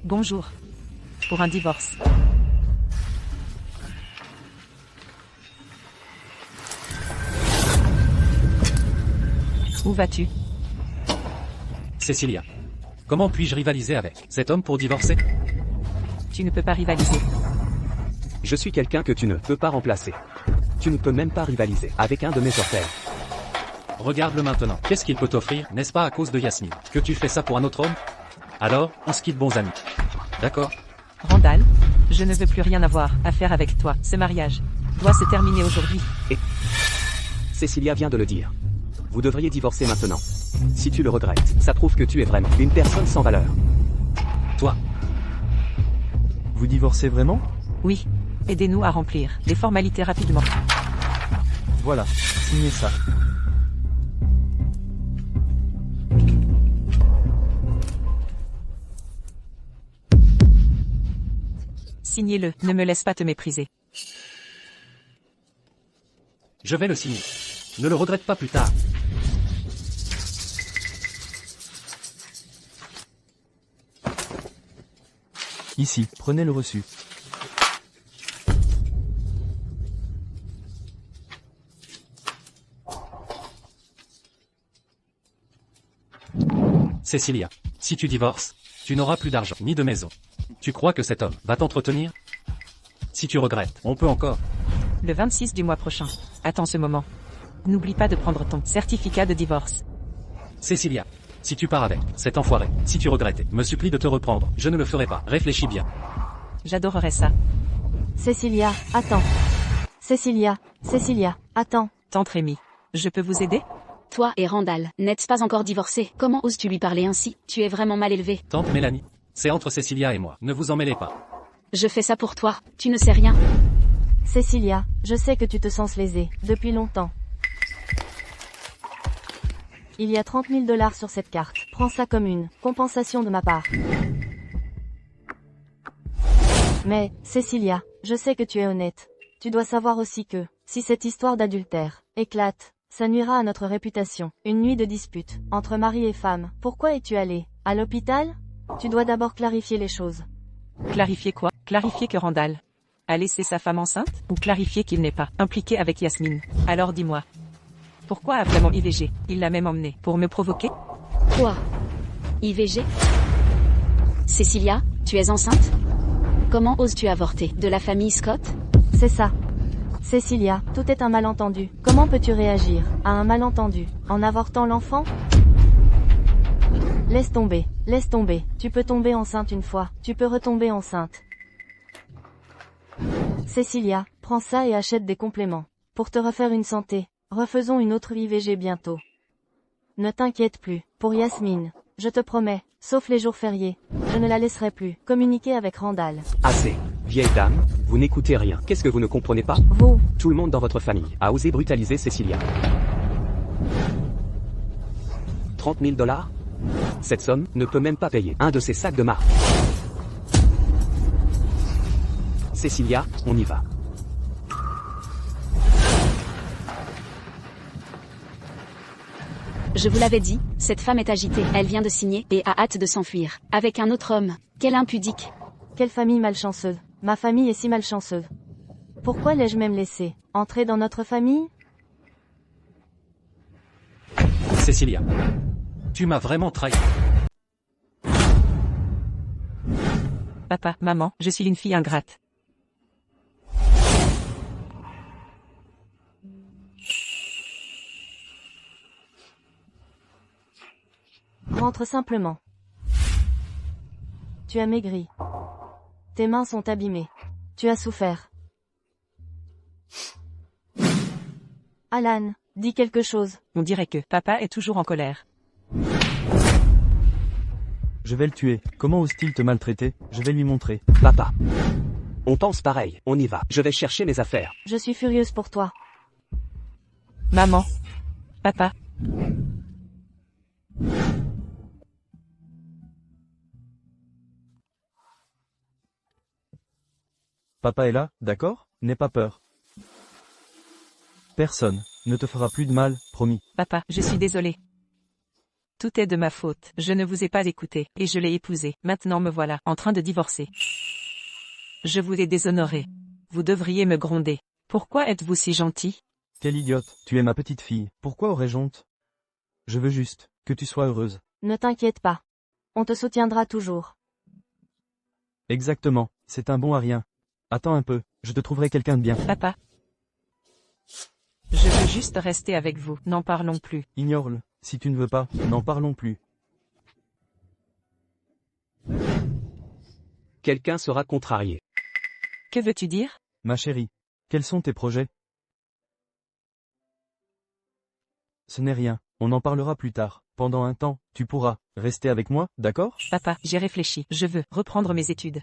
Speaker 5: Bonjour. Pour un divorce. Où vas-tu?
Speaker 1: Cécilia. Comment puis-je rivaliser avec cet homme pour divorcer?
Speaker 5: Tu ne peux pas rivaliser.
Speaker 7: Je suis quelqu'un que tu ne peux pas remplacer. Tu ne peux même pas rivaliser avec un de mes orteils.
Speaker 1: Regarde-le maintenant. Qu'est-ce qu'il peut t'offrir? N'est-ce pas à cause de Yasmine que tu fais ça pour un autre homme? Alors, on se quitte bons amis. D'accord?
Speaker 5: Randall, je ne veux plus rien avoir à faire avec toi. Ce mariage doit se terminer aujourd'hui.
Speaker 7: Et Cécilia vient de le dire. Vous devriez divorcer maintenant. Si tu le regrettes, ça prouve que tu es vraiment une personne sans valeur.
Speaker 1: Toi.
Speaker 4: Vous divorcez vraiment?
Speaker 5: Oui. Aidez-nous à remplir les formalités rapidement.
Speaker 4: Voilà, signez ça.
Speaker 5: Signez-le, ne me laisse pas te mépriser.
Speaker 1: Je vais le signer. Ne le regrette pas plus tard.
Speaker 4: Ici, prenez le reçu.
Speaker 1: Cécilia. Si tu divorces, tu n'auras plus d'argent, ni de maison. Tu crois que cet homme va t'entretenir? Si tu regrettes, on peut encore.
Speaker 5: Le 26 du mois prochain. Attends ce moment. N'oublie pas de prendre ton certificat de divorce.
Speaker 1: Cécilia. Si tu pars avec cet enfoiré, si tu regrettes, me supplie de te reprendre. Je ne le ferai pas. Réfléchis bien.
Speaker 5: J'adorerais ça.
Speaker 2: Cécilia, attends. Cécilia, Cécilia, attends.
Speaker 5: Tante Rémi, je peux vous aider?
Speaker 3: Toi et Randall, n'êtes pas encore divorcés. Comment oses-tu lui parler ainsi? Tu es vraiment mal élevé.
Speaker 1: Tante Mélanie. C'est entre Cécilia et moi. Ne vous en mêlez pas.
Speaker 3: Je fais ça pour toi. Tu ne sais rien.
Speaker 2: Cécilia, je sais que tu te sens lésée, depuis longtemps. Il y a 30 000 $ sur cette carte. Prends ça comme une compensation de ma part. Mais, Cécilia, je sais que tu es honnête. Tu dois savoir aussi que, si cette histoire d'adultère éclate, ça nuira à notre réputation. Une nuit de dispute, entre mari et femme. Pourquoi es-tu allé à l'hôpital? Tu dois d'abord clarifier les choses.
Speaker 5: Clarifier quoi? Clarifier que Randall a laissé sa femme enceinte? Ou clarifier qu'il n'est pas impliqué avec Yasmine? Alors dis-moi. Pourquoi a vraiment IVG? Il l'a même emmené pour me provoquer?
Speaker 3: Quoi? IVG? Cécilia, tu es enceinte? Comment oses-tu avorter? De la famille Scott?
Speaker 2: C'est ça. Cécilia, tout est un malentendu. Comment peux-tu réagir à un malentendu en avortant l'enfant? Laisse tomber, laisse tomber. Tu peux tomber enceinte une fois, tu peux retomber enceinte. Cécilia, prends ça et achète des compléments. Pour te refaire une santé. Refaisons une autre IVG bientôt. Ne t'inquiète plus. Pour Yasmine, je te promets, sauf les jours fériés, je ne la laisserai plus communiquer avec Randall.
Speaker 7: Assez. Vieille dame, vous n'écoutez rien. Qu'est-ce que vous ne comprenez pas?
Speaker 2: Vous,
Speaker 7: Tout le monde dans votre famille a osé brutaliser Cécilia. 30 000 $? Cette somme ne peut même pas payer un de ces sacs de marque. Cécilia, on y va.
Speaker 3: Je vous l'avais dit, cette femme est agitée, elle vient de signer, et a hâte de s'enfuir. Avec un autre homme. Quelle impudique.
Speaker 2: quelle famille malchanceuse. Ma famille est si malchanceuse. Pourquoi l'ai-je même laissé entrer dans notre famille?
Speaker 1: Cécilia. Tu m'as vraiment trahi.
Speaker 5: Papa, maman, je suis une fille ingrate.
Speaker 2: Rentre simplement. Tu as maigri. Tes mains sont abîmées. Tu as souffert. Alan, dis quelque chose.
Speaker 5: On dirait que papa est toujours en colère.
Speaker 4: Je vais le tuer. Comment ose-t-il te maltraiter? Je vais lui montrer.
Speaker 7: Papa. On pense pareil, on y va. Je vais chercher mes affaires.
Speaker 2: Je suis furieuse pour toi.
Speaker 5: Maman. Papa.
Speaker 4: Papa est là, d'accord? N'aie pas peur. Personne ne te fera plus de mal, promis.
Speaker 5: Papa, je suis désolée. Tout est de ma faute. Je ne vous ai pas écouté, et je l'ai épousé. Maintenant me voilà, en train de divorcer. Je vous ai déshonoré. Vous devriez me gronder. Pourquoi êtes-vous si gentil?
Speaker 4: Quelle idiote, tu es ma petite fille. Pourquoi aurais-je honte? Je veux juste que tu sois heureuse.
Speaker 2: Ne t'inquiète pas. On te soutiendra toujours.
Speaker 4: Exactement, c'est un bon à rien. Attends un peu, je te trouverai quelqu'un de bien.
Speaker 5: Papa. Je veux juste rester avec vous. N'en parlons plus.
Speaker 4: Ignore-le, si tu ne veux pas, n'en parlons plus.
Speaker 7: Quelqu'un sera contrarié.
Speaker 5: Que veux-tu dire?
Speaker 4: Ma chérie, quels sont tes projets? Ce n'est rien, on en parlera plus tard. Pendant un temps, tu pourras rester avec moi, d'accord?
Speaker 5: Papa, j'ai réfléchi. Je veux reprendre mes études.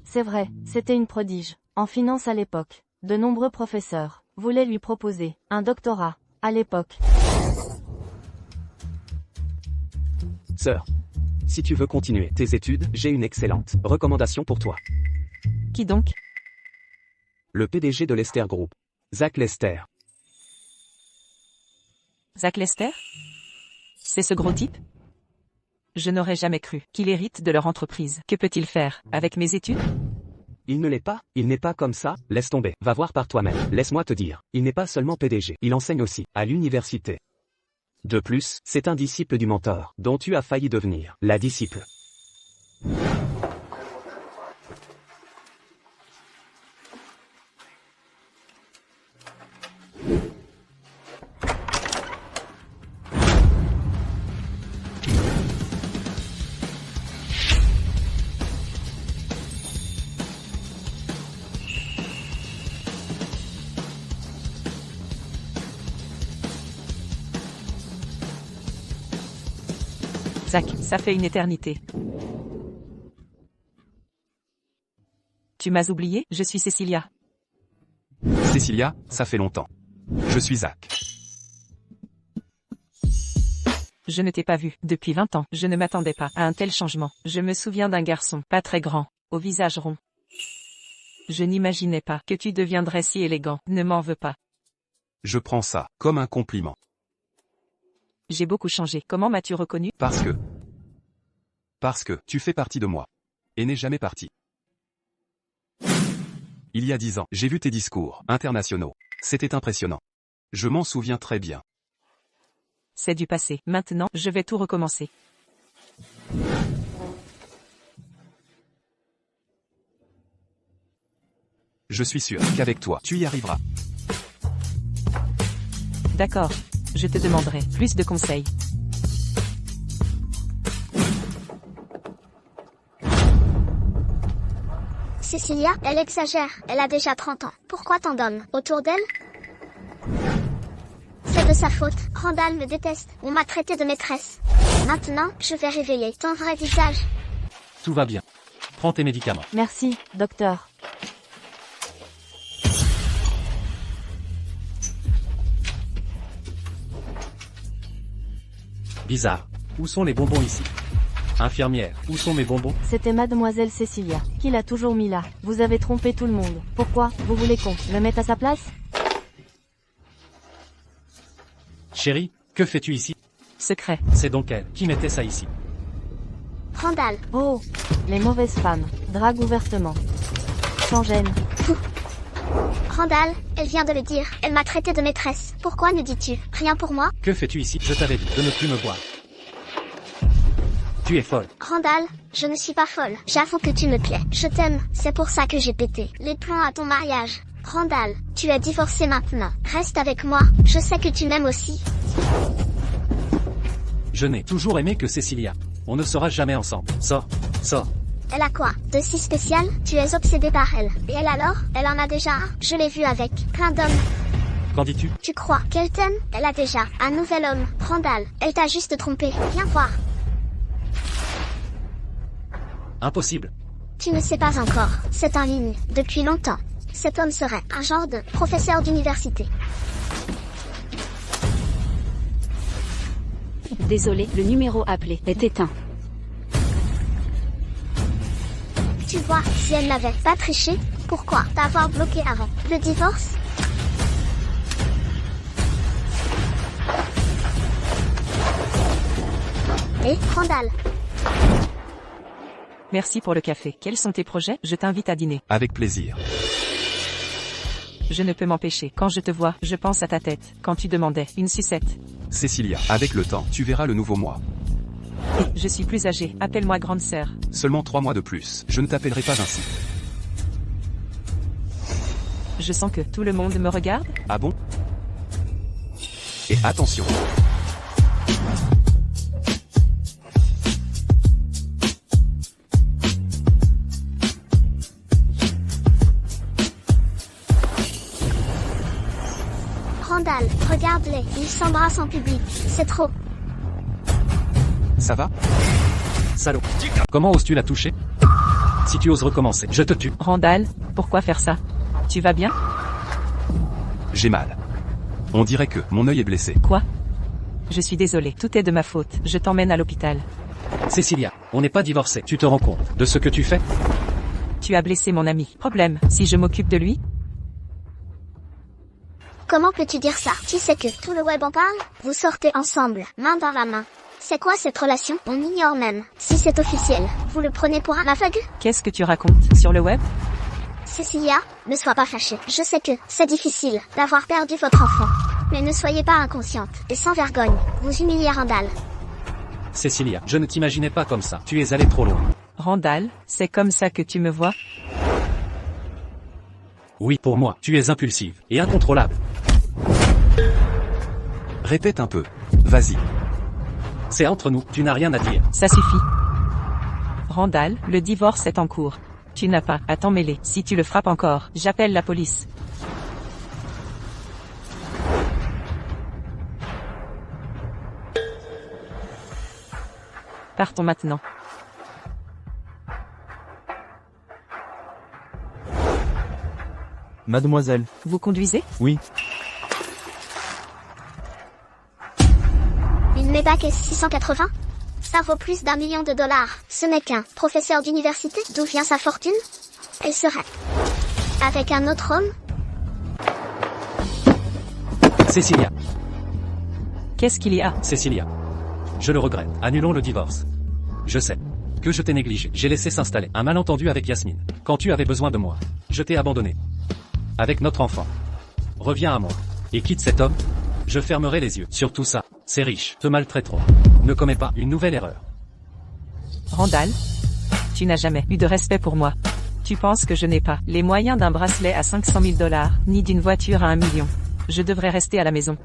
Speaker 2: C'est vrai, c'était une prodige. En finance à l'époque, de nombreux professeurs voulaient lui proposer un doctorat. À l'époque,
Speaker 7: Sœur. Si tu veux continuer tes études, j'ai une excellente recommandation pour toi.
Speaker 5: Qui donc?
Speaker 7: Le PDG de Lester Group. Zach Lester.
Speaker 5: Zach Lester? C'est ce gros type? Je n'aurais jamais cru qu'il hérite de leur entreprise. Que peut-il faire avec mes études?
Speaker 7: Il ne l'est pas, il n'est pas comme ça, laisse tomber, va voir par toi-même. Laisse-moi te dire, il n'est pas seulement PDG, il enseigne aussi à l'université. De plus, c'est un disciple du mentor, dont tu as failli devenir la disciple.
Speaker 5: Zach, ça fait une éternité. Tu m'as oublié? Je suis Cécilia.
Speaker 8: Cécilia, ça fait longtemps. Je suis Zach.
Speaker 5: Je ne t'ai pas vu depuis 20 ans. Je ne m'attendais pas à un tel changement. Je me souviens d'un garçon, pas très grand, au visage rond. Je n'imaginais pas que tu deviendrais si élégant. Ne m'en veux pas.
Speaker 8: Je prends ça comme un compliment.
Speaker 5: J'ai beaucoup changé. Comment m'as-tu reconnu?
Speaker 8: Parce que tu fais partie de moi. Et n'es jamais parti. Il y a 10 ans, j'ai vu tes discours internationaux. C'était impressionnant. Je m'en souviens très bien.
Speaker 5: C'est du passé. Maintenant, je vais tout recommencer.
Speaker 8: Je suis sûr qu'avec toi, tu y arriveras.
Speaker 5: D'accord. Je te demanderai plus de conseils.
Speaker 6: Cecilia, elle exagère. Elle a déjà 30 ans. Pourquoi tant d'hommes autour d'elle? C'est de sa faute. Randall me déteste. On m'a traité de maîtresse. Maintenant, je vais réveiller ton vrai visage.
Speaker 1: Tout va bien. Prends tes médicaments.
Speaker 2: Merci, docteur.
Speaker 1: Bizarre. Où sont les bonbons ici? Infirmière, où sont mes bonbons?
Speaker 2: C'était mademoiselle Cecilia, qui l'a toujours mis là. Vous avez trompé tout le monde. Pourquoi? Vous voulez qu'on me mette à sa place?
Speaker 1: Chérie, que fais-tu ici?
Speaker 5: Secret.
Speaker 1: C'est donc elle qui mettait ça ici.
Speaker 6: Randall,
Speaker 2: Oh, les mauvaises femmes, draguent ouvertement. Sans gêne.
Speaker 6: Randall, elle vient de le dire. Elle m'a traité de maîtresse. Pourquoi ne dis-tu rien pour moi?
Speaker 1: Que fais-tu ici? Je t'avais dit de ne plus me voir. Tu es folle.
Speaker 6: Randall, je ne suis pas folle. J'avoue que tu me plais. Je t'aime. C'est pour ça que j'ai pété les plombs à ton mariage. Randall, tu es divorcé maintenant. Reste avec moi. Je sais que tu m'aimes aussi.
Speaker 1: Je n'ai toujours aimé que Cecilia. On ne sera jamais ensemble. Sors. Sors.
Speaker 6: Elle a quoi de si spécial? Tu es obsédé par elle. Et elle alors? Elle en a déjà un. Je l'ai vue avec plein d'hommes.
Speaker 1: Qu'en dis-tu?
Speaker 6: Tu crois qu'elle t'aime? Elle a déjà un nouvel homme. Randall, elle t'a juste trompé. Viens voir.
Speaker 1: Impossible.
Speaker 6: Tu ne sais pas encore. C'est en ligne. Depuis longtemps. Cet homme serait un genre de professeur d'université.
Speaker 3: Désolé, le numéro appelé est éteint.
Speaker 6: Tu vois, si elle n'avait pas triché, pourquoi t'avoir bloqué avant le divorce? Et Randall,
Speaker 5: Merci pour le café. Quels sont tes projets? Je t'invite à dîner.
Speaker 8: Avec plaisir.
Speaker 5: Je ne peux m'empêcher. Quand je te vois, je pense à ta tête. Quand tu demandais une sucette.
Speaker 8: Cecilia, avec le temps, tu verras le nouveau moi.
Speaker 5: Et je suis plus âgée. Appelle-moi grande sœur.
Speaker 8: Seulement 3 mois de plus. Je ne t'appellerai pas ainsi.
Speaker 5: Je sens que tout le monde me regarde.
Speaker 8: Ah bon? Et attention.
Speaker 6: Randall, regarde-les, ils s'embrassent en public. C'est trop.
Speaker 8: Ça va?
Speaker 1: Salaud. Comment oses-tu la toucher? Si tu oses recommencer, je te tue.
Speaker 5: Randall, pourquoi faire ça? Tu vas bien?
Speaker 8: J'ai mal. On dirait que mon œil est blessé.
Speaker 5: Quoi? Je suis désolée. Tout est de ma faute. Je t'emmène à l'hôpital.
Speaker 1: Cecilia, on n'est pas divorcés. Tu te rends compte de ce que tu fais?
Speaker 5: Tu as blessé mon ami. Problème, si je m'occupe de lui?
Speaker 6: Comment peux-tu dire ça? Tu sais que tout le web en parle? Vous sortez ensemble, main dans la main. C'est quoi cette relation? On ignore même si c'est officiel. Vous le prenez pour un aveugle?
Speaker 5: Qu'est-ce que tu racontes sur le web?
Speaker 6: Cecilia, ne sois pas fâchée. Je sais que c'est difficile d'avoir perdu votre enfant. Mais ne soyez pas inconsciente et sans vergogne. Vous humiliez Randall.
Speaker 1: Cecilia, je ne t'imaginais pas comme ça. Tu es allé trop loin.
Speaker 5: Randall, c'est comme ça que tu me vois?
Speaker 1: Oui, pour moi, tu es impulsive et incontrôlable.
Speaker 8: Répète un peu. Vas-y.
Speaker 1: C'est entre nous, tu n'as rien à dire.
Speaker 5: Ça suffit. Randall, le divorce est en cours. Tu n'as pas à t'en mêler. Si tu le frappes encore, j'appelle la police. Partons maintenant.
Speaker 4: Mademoiselle.
Speaker 5: Vous conduisez?
Speaker 4: Oui.
Speaker 6: Une Maybach S680? Ça vaut plus d'1 million de dollars. Ce n'est qu'un professeur d'université. D'où vient sa fortune? Elle serait avec un autre homme?
Speaker 1: Cecilia,
Speaker 5: Qu'est-ce qu'il y a?
Speaker 1: Cecilia. Je le regrette. Annulons le divorce. Je sais que je t'ai négligé. J'ai laissé s'installer un malentendu avec Yasmine. Quand tu avais besoin de moi, je t'ai abandonné. Avec notre enfant. Reviens à moi. Et quitte cet homme. Je fermerai les yeux sur tout ça. Ces riches te maltraiteront. Ne commets pas une nouvelle erreur.
Speaker 5: Randall, tu n'as jamais eu de respect pour moi. Tu penses que je n'ai pas les moyens d'un bracelet à 500 000 $, ni d'une voiture à 1 million. Je devrais rester à la maison.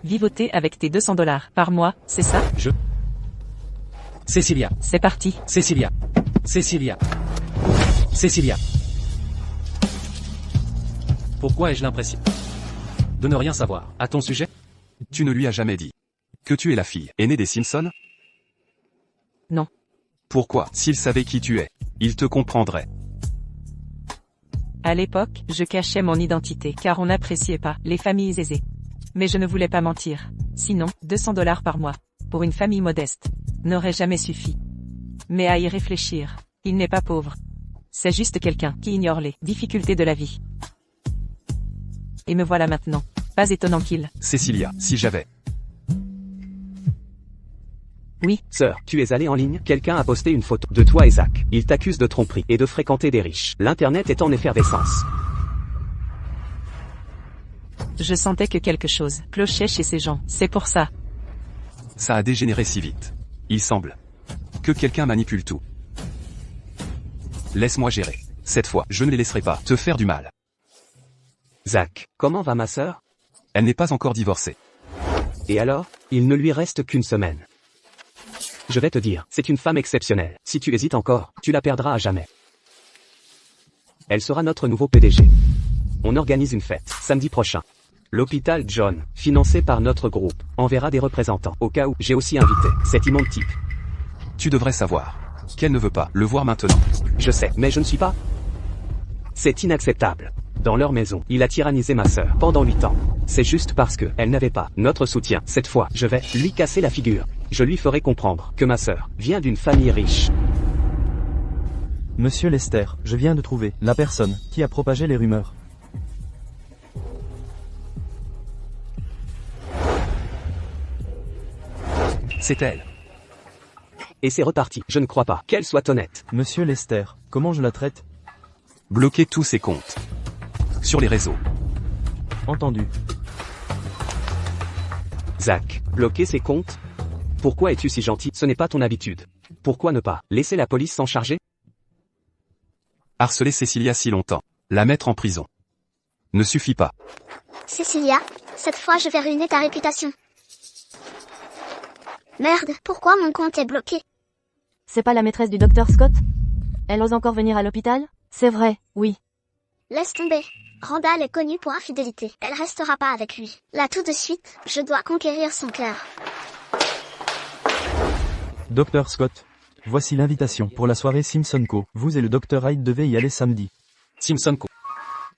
Speaker 5: Vivoter avec tes 200 $ par mois, c'est ça?
Speaker 1: Cecilia.
Speaker 5: C'est parti.
Speaker 1: Cecilia. Cecilia. Cecilia. Pourquoi ai-je l'impression de ne rien savoir à ton sujet?
Speaker 8: Tu ne lui as jamais dit que tu es la fille aînée des Simpson?
Speaker 5: Non.
Speaker 8: Pourquoi? S'il savait qui tu es, il te comprendrait.
Speaker 5: À l'époque, je cachais mon identité car on n'appréciait pas les familles aisées. Mais je ne voulais pas mentir. Sinon, 200 $ par mois, pour une famille modeste, n'aurait jamais suffi. Mais à y réfléchir, il n'est pas pauvre. C'est juste quelqu'un qui ignore les difficultés de la vie. Et me voilà maintenant. Pas étonnant qu'il...
Speaker 8: Cecilia, si j'avais...
Speaker 5: Oui.
Speaker 7: Sœur, tu es allée en ligne, quelqu'un a posté une photo de toi et Zach. Il t'accuse de tromperie et de fréquenter des riches. L'internet est en effervescence.
Speaker 5: Je sentais que quelque chose clochait chez ces gens, c'est pour ça.
Speaker 8: Ça a dégénéré si vite. Il semble que quelqu'un manipule tout. Laisse-moi gérer. Cette fois, je ne les laisserai pas te faire du mal.
Speaker 7: Zach, comment va ma sœur?
Speaker 8: Elle n'est pas encore divorcée.
Speaker 7: Et alors? Il ne lui reste qu'une semaine. Je vais te dire, c'est une femme exceptionnelle. Si tu hésites encore, tu la perdras à jamais. Elle sera notre nouveau PDG. On organise une fête, samedi prochain. L'hôpital John, financé par notre groupe, enverra des représentants. Au cas où, j'ai aussi invité cet immonde type.
Speaker 8: Tu devrais savoir qu'elle ne veut pas le voir maintenant.
Speaker 7: Je sais, mais je ne suis pas... C'est inacceptable. Dans leur maison, il a tyrannisé ma sœur pendant 8 ans. C'est juste parce que elle n'avait pas notre soutien. Cette fois, je vais lui casser la figure. Je lui ferai comprendre que ma sœur vient d'une famille riche.
Speaker 4: Monsieur Lester, je viens de trouver la personne qui a propagé les rumeurs.
Speaker 8: C'est elle.
Speaker 7: Et c'est reparti. Je ne crois pas qu'elle soit honnête.
Speaker 4: Monsieur Lester, comment je la traite?
Speaker 8: Bloquer tous ses comptes. Sur les réseaux.
Speaker 4: Entendu.
Speaker 7: Zach, bloquer ses comptes? Pourquoi es-tu si gentil? Ce n'est pas ton habitude. Pourquoi ne pas laisser la police s'en charger?
Speaker 8: Harceler Cecilia si longtemps. La mettre en prison. Ne suffit pas.
Speaker 6: Cecilia, cette fois je vais ruiner ta réputation. Merde, pourquoi mon compte est bloqué?
Speaker 2: C'est pas la maîtresse du docteur Scott? Elle ose encore venir à l'hôpital? C'est vrai, oui.
Speaker 6: Laisse tomber. Randall est connue pour infidélité. Elle restera pas avec lui. Là tout de suite, je dois conquérir son cœur.
Speaker 4: Dr Scott, voici l'invitation pour la soirée Simpson Co. Vous et le Dr Hyde devez y aller samedi.
Speaker 1: Simpson Co.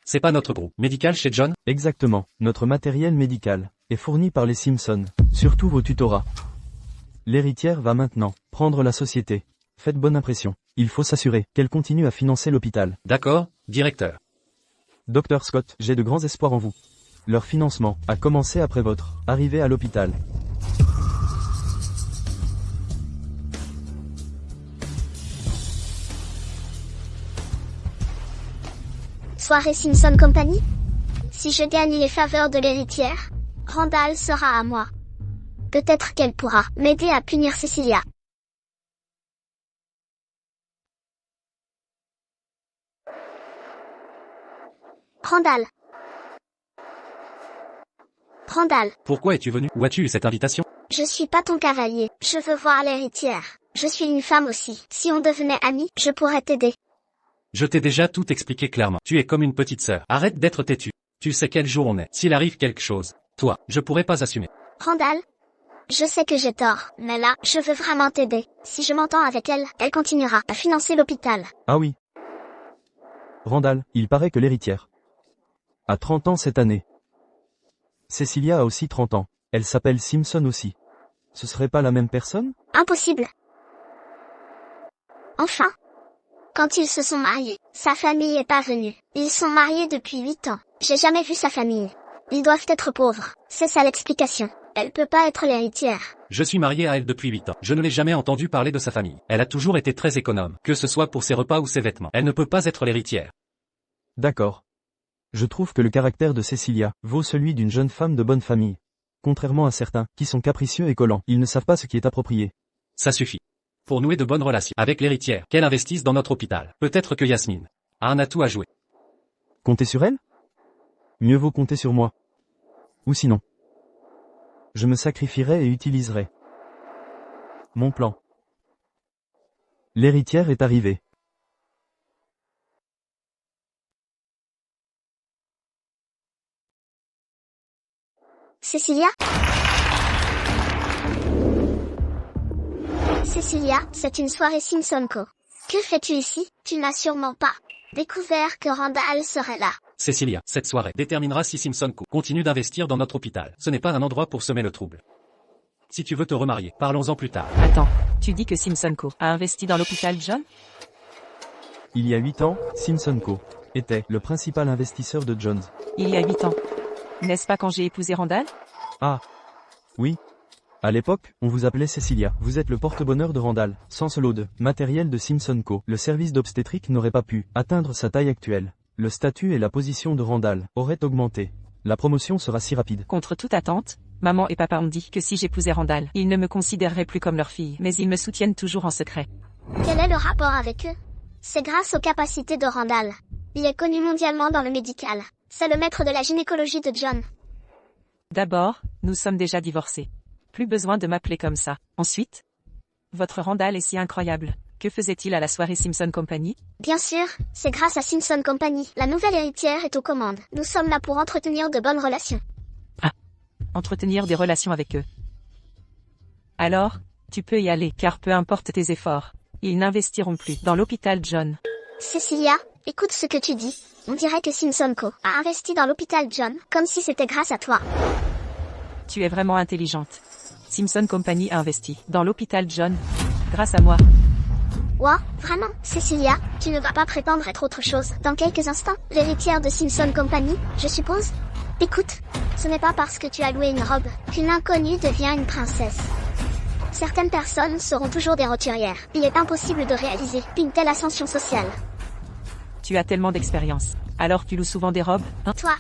Speaker 1: C'est pas notre groupe médical chez John?
Speaker 4: Exactement, notre matériel médical est fourni par les Simpson, surtout vos tutorats. L'héritière va maintenant prendre la société. Faites bonne impression. Il faut s'assurer qu'elle continue à financer l'hôpital.
Speaker 1: D'accord, directeur.
Speaker 4: Dr Scott, j'ai de grands espoirs en vous. Leur financement a commencé après votre arrivée à l'hôpital.
Speaker 6: Soirée Simpson Company? Si je gagne les faveurs de l'héritière, Randall sera à moi. Peut-être qu'elle pourra m'aider à punir Cecilia. Randall. Randall,
Speaker 1: Pourquoi es-tu venu? Où as-tu eu cette invitation?
Speaker 6: je suis pas ton cavalier, je veux voir l'héritière. Je suis une femme aussi. Si on devenait amis, je pourrais t'aider.
Speaker 1: Je t'ai déjà tout expliqué clairement. Tu es comme une petite sœur. Arrête d'être têtu. Tu sais quel jour on est. S'il arrive quelque chose, toi, je pourrais pas assumer.
Speaker 6: Randall, je sais que j'ai tort, mais là, je veux vraiment t'aider. Si je m'entends avec elle, elle continuera à financer l'hôpital.
Speaker 4: Ah oui. Randall, il paraît que l'héritière a 30 ans cette année. Cecilia a aussi 30 ans. Elle s'appelle Simpson aussi. Ce serait pas la même personne?
Speaker 6: Impossible. Enfin. Quand ils se sont mariés, sa famille est pas venue. Ils sont mariés depuis 8 ans. J'ai jamais vu sa famille. Ils doivent être pauvres. C'est ça l'explication. Elle peut pas être l'héritière.
Speaker 1: Je suis marié à elle depuis 8 ans. Je ne l'ai jamais entendu parler de sa famille. Elle a toujours été très économe, que ce soit pour ses repas ou ses vêtements. Elle ne peut pas être l'héritière.
Speaker 4: D'accord. Je trouve que le caractère de Cecilia vaut celui d'une jeune femme de bonne famille. Contrairement à certains, qui sont capricieux et collants, ils ne savent pas ce qui est approprié.
Speaker 1: Ça suffit. Pour nouer de bonnes relations avec l'héritière, qu'elle investisse dans notre hôpital. Peut-être que Yasmine a un atout à jouer.
Speaker 4: Comptez sur elle? Mieux vaut compter sur moi. Ou sinon, je me sacrifierai et utiliserai mon plan. L'héritière est arrivée.
Speaker 6: Cecilia? Cecilia, c'est une soirée Simpson Co. Que fais-tu ici? Tu n'as sûrement pas découvert que Randall serait là.
Speaker 1: Cecilia, cette soirée déterminera si Simpson Co. continue d'investir dans notre hôpital. Ce n'est pas un endroit pour semer le trouble. Si tu veux te remarier, parlons-en plus tard.
Speaker 5: Attends, tu dis que Simpson Co. a investi dans l'hôpital John?
Speaker 4: Il y a 8 ans, Simpson Co. était le principal investisseur de Jones.
Speaker 5: Il y a 8 ans. N'est-ce pas quand j'ai épousé Randall?
Speaker 4: Ah. Oui. À l'époque, on vous appelait Cecilia. Vous êtes le porte-bonheur de Randall. Sans ce lot de matériel de Simpson Co., le service d'obstétrique n'aurait pas pu atteindre sa taille actuelle. Le statut et la position de Randall auraient augmenté. La promotion sera si rapide.
Speaker 5: Contre toute attente, maman et papa ont dit que si j'épousais Randall, ils ne me considéreraient plus comme leur fille, mais ils me soutiennent toujours en secret.
Speaker 6: Quel est le rapport avec eux? C'est grâce aux capacités de Randall. Il est connu mondialement dans le médical. C'est le maître de la gynécologie de John.
Speaker 5: D'abord, nous sommes déjà divorcés. Plus besoin de m'appeler comme ça. Ensuite, votre Randall est si incroyable. Que faisait-il à la soirée Simpson Company?
Speaker 6: Bien sûr, c'est grâce à Simpson Company. La nouvelle héritière est aux commandes. Nous sommes là pour entretenir de bonnes relations.
Speaker 5: Entretenir des relations avec eux. Alors, tu peux y aller, car peu importe tes efforts, ils n'investiront plus dans l'hôpital John.
Speaker 6: Cecilia, écoute ce que tu dis. On dirait que Simpson Co. a investi dans l'hôpital John, comme si c'était grâce à toi.
Speaker 5: Tu es vraiment intelligente. Simpson Company a investi dans l'hôpital John, grâce à moi.
Speaker 6: Ouah, vraiment, Cecilia, tu ne vas pas prétendre être autre chose. Dans quelques instants, l'héritière de Simpson Company, je suppose? Écoute, ce n'est pas parce que tu as loué une robe qu'une inconnue devient une princesse. Certaines personnes seront toujours des roturières. Il est impossible de réaliser une telle ascension sociale.
Speaker 5: Tu as tellement d'expérience. Alors tu loues souvent des robes, hein?
Speaker 6: Toi,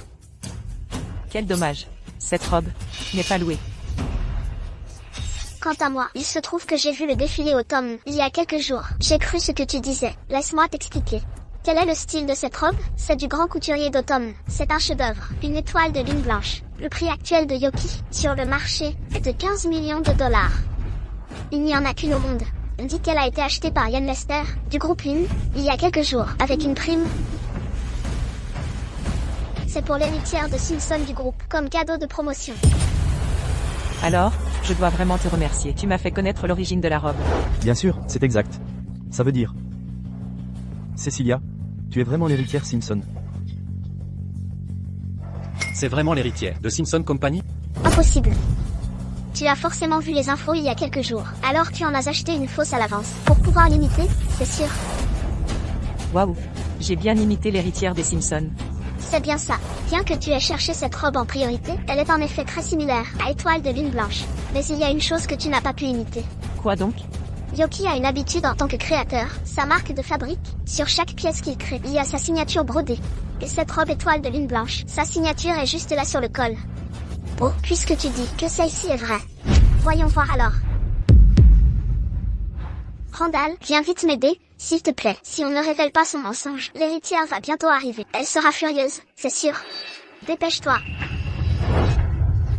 Speaker 5: Quel dommage. Cette robe n'est pas louée.
Speaker 6: quant à moi, il se trouve que j'ai vu le défilé automne il y a quelques jours. J'ai cru ce que tu disais. Laisse-moi t'expliquer. Quel est le style de cette robe? C'est du grand couturier d'automne. C'est un chef-d'œuvre, une étoile de lune blanche. Le prix actuel de Yoki sur le marché est de 15 millions de dollars. Il n'y en a qu'une au monde. On dit qu'elle a été achetée par Ian Lester, du groupe Lune, il y a quelques jours, avec une prime. C'est pour l'héritière de Simpson du groupe, comme cadeau de promotion.
Speaker 5: Alors, je dois vraiment te remercier. Tu m'as fait connaître l'origine de la robe.
Speaker 4: Bien sûr, c'est exact. Ça veut dire... Cecilia, tu es vraiment l'héritière Simpson.
Speaker 1: C'est vraiment l'héritière de Simpson Company?
Speaker 6: Impossible. Tu as forcément vu les infos il y a quelques jours. Alors tu en as acheté une fausse à l'avance. Pour pouvoir l'imiter, c'est sûr.
Speaker 5: Waouh. J'ai bien imité l'héritière des Simpsons.
Speaker 6: C'est bien ça. Bien que tu aies cherché cette robe en priorité, elle est en effet très similaire à Étoile de Lune Blanche. Mais il y a une chose que tu n'as pas pu imiter.
Speaker 5: Quoi donc?
Speaker 6: Yoki a une habitude en tant que créateur, sa marque de fabrique. Sur chaque pièce qu'il crée, il y a sa signature brodée. Et cette robe Étoile de Lune Blanche, sa signature est juste là sur le col. Oh, puisque tu dis que celle-ci est vraie. Voyons voir alors. Randall, viens vite m'aider, s'il te plaît. Si on ne révèle pas son mensonge, l'héritière va bientôt arriver. Elle sera furieuse, c'est sûr. Dépêche-toi.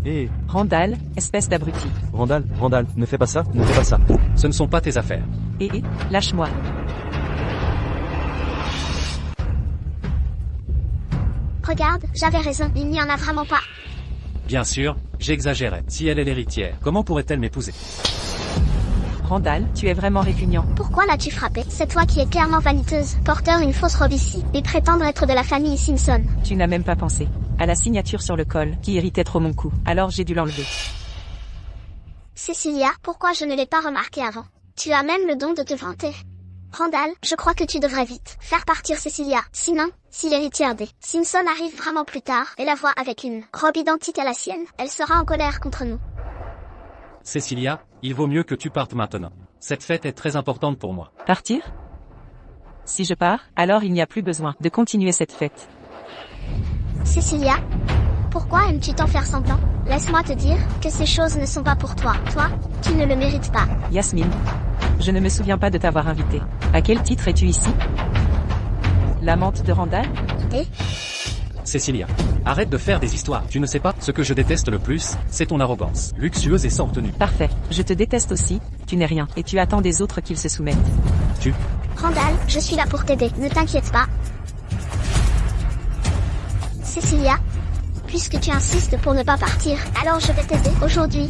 Speaker 4: Hé,
Speaker 5: Randall, espèce d'abruti.
Speaker 4: Randall, ne fais pas ça, ne fais pas ça.
Speaker 1: Ce ne sont pas tes affaires.
Speaker 5: Lâche-moi.
Speaker 6: Regarde, j'avais raison, il n'y en a vraiment pas.
Speaker 1: Bien sûr, j'exagérais. Si elle est l'héritière, comment pourrait-elle m'épouser?
Speaker 5: Randall, tu es vraiment répugnant.
Speaker 6: Pourquoi l'as-tu frappé? C'est toi qui es clairement vaniteuse, porteur une fausse robe ici, et prétendre être de la famille Simpson.
Speaker 5: Tu n'as même pas pensé à la signature sur le col, qui irritait trop mon cou. Alors j'ai dû l'enlever.
Speaker 6: Cecilia, pourquoi je ne l'ai pas remarqué avant? Tu as même le don de te vanter. Randall, je crois que tu devrais vite faire partir Cecilia. Sinon, si l'héritière des Simpson arrive vraiment plus tard et la voit avec une robe identique à la sienne, elle sera en colère contre nous.
Speaker 1: Cecilia, il vaut mieux que tu partes maintenant. Cette fête est très importante pour moi.
Speaker 5: Partir? Si je pars, alors il n'y a plus besoin de continuer cette fête.
Speaker 6: Cecilia, pourquoi aimes-tu t'en faire semblant? Laisse-moi te dire que ces choses ne sont pas pour toi. Toi, tu ne le mérites pas.
Speaker 5: Yasmine, je ne me souviens pas de t'avoir invité. À quel titre es-tu ici? L'amante de Randall?
Speaker 6: Et
Speaker 1: Cecilia, arrête de faire des histoires. Tu ne sais pas, ce que je déteste le plus, c'est ton arrogance, luxueuse et sans retenue.
Speaker 5: Parfait. Je te déteste aussi, tu n'es rien, et tu attends des autres qu'ils se soumettent.
Speaker 6: Randall, je suis là pour t'aider, ne t'inquiète pas. Cecilia, puisque tu insistes pour ne pas partir, alors je vais t'aider aujourd'hui.